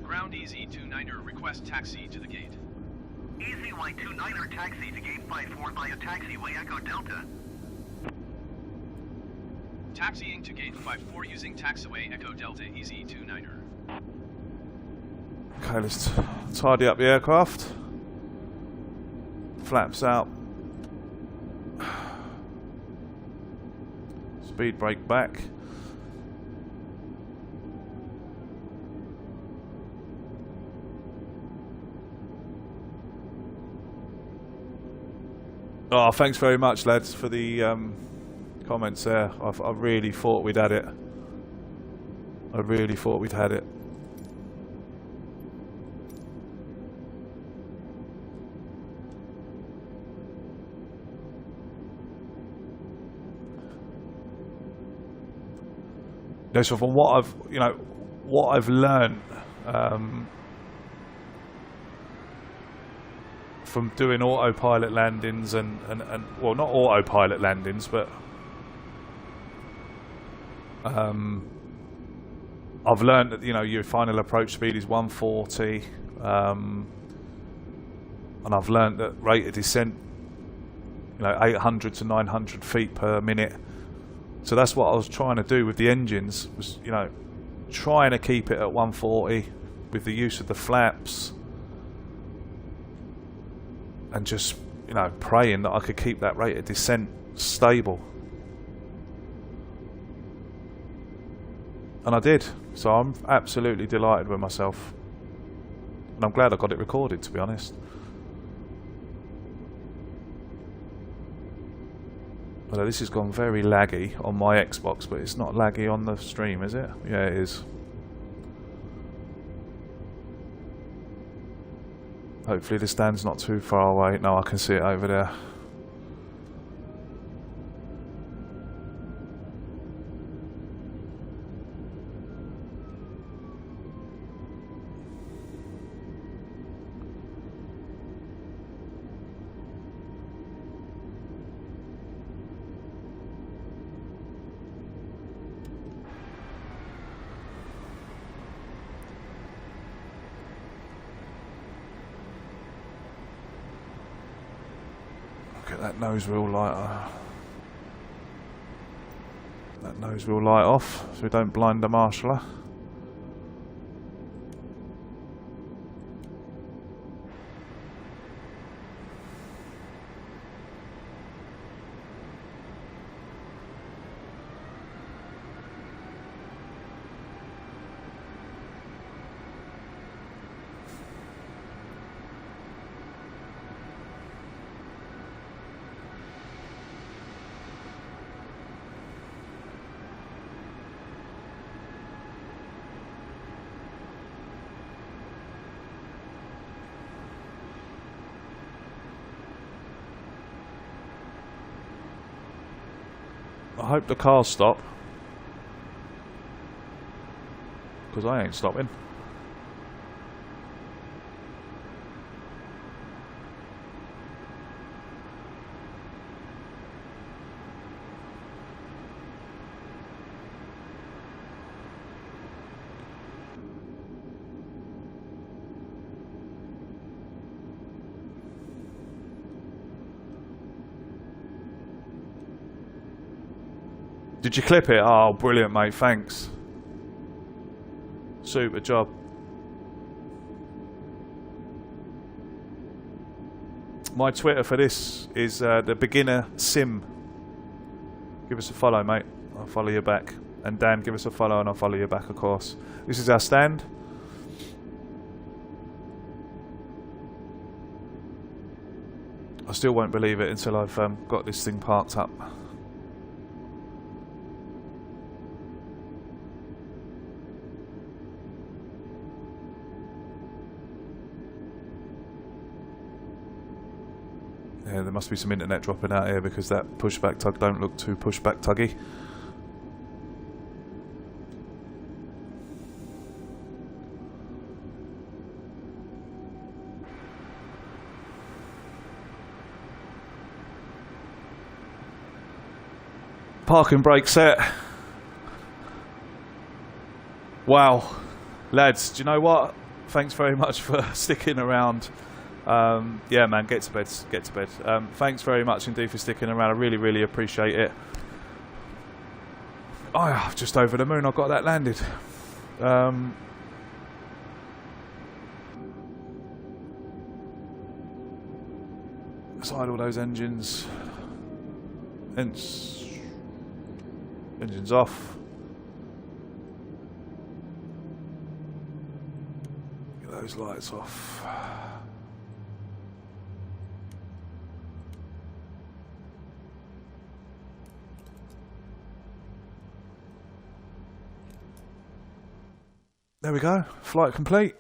Ground Easy 29er, request taxi to the gate. Easy White 29er, taxi to gate 54 via taxiway Echo Delta. Taxiing to gate 54 using taxiway Echo Delta Easy 29er. Okay, let's tidy up the aircraft. Flaps out. Speed brake back. Oh, thanks very much, lads, for the comments there. I really thought we'd had it. I really thought we'd had it. No, so from what I've learned from doing autopilot landings and well, not autopilot landings, but I've learned that your final approach speed is 140. and I've learned that rate of descent, you know, 800 to 900 feet per minute. So that's what I was trying to do with the engines, was, you know, trying to keep it at 140 with the use of the flaps, and just, you know, praying that I could keep that rate of descent stable. And I did, so I'm absolutely delighted with myself. And I'm glad I got it recorded, to be honest. Although this has gone very laggy on my Xbox, but it's not laggy on the stream, is it? Yeah, it is. Hopefully the stand's not too far away. No, I can see it over there. Get that nose wheel light. That nose wheel light off, so we don't blind the marshaller. I hope the cars stop, because I ain't stopping. Did you clip it? Oh, brilliant, mate. Thanks. Super job. My Twitter for this is TheBeginner Sim. Give us a follow, mate. I'll follow you back. And Dan, give us a follow and I'll follow you back, of course. This is our stand. I still won't believe it until I've got this thing parked up. Yeah, there must be some internet dropping out here because that pushback tug don't look too pushback tuggy. Parking brake set. Wow. Lads, do you know what? Thanks very much for sticking around. Yeah, man, get to bed, get to bed. Thanks very much indeed for sticking around. I really, really appreciate it. Oh, yeah, just over the moon, I got that landed. Let's idle those engines. Engines off. Get those lights off. There we go, flight complete.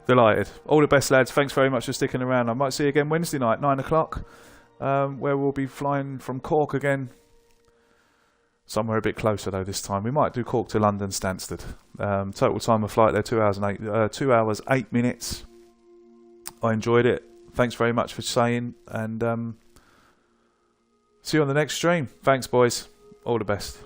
Delighted. All the best, lads. Thanks very much for sticking around. I might see you again Wednesday night, 9 o'clock, where we'll be flying from Cork again. Somewhere a bit closer though this time. We might do Cork to London Stansted. Total time of flight there, 2 hours 8 minutes. I enjoyed it. Thanks very much for saying, and see you on the next stream. Thanks, boys. All the best.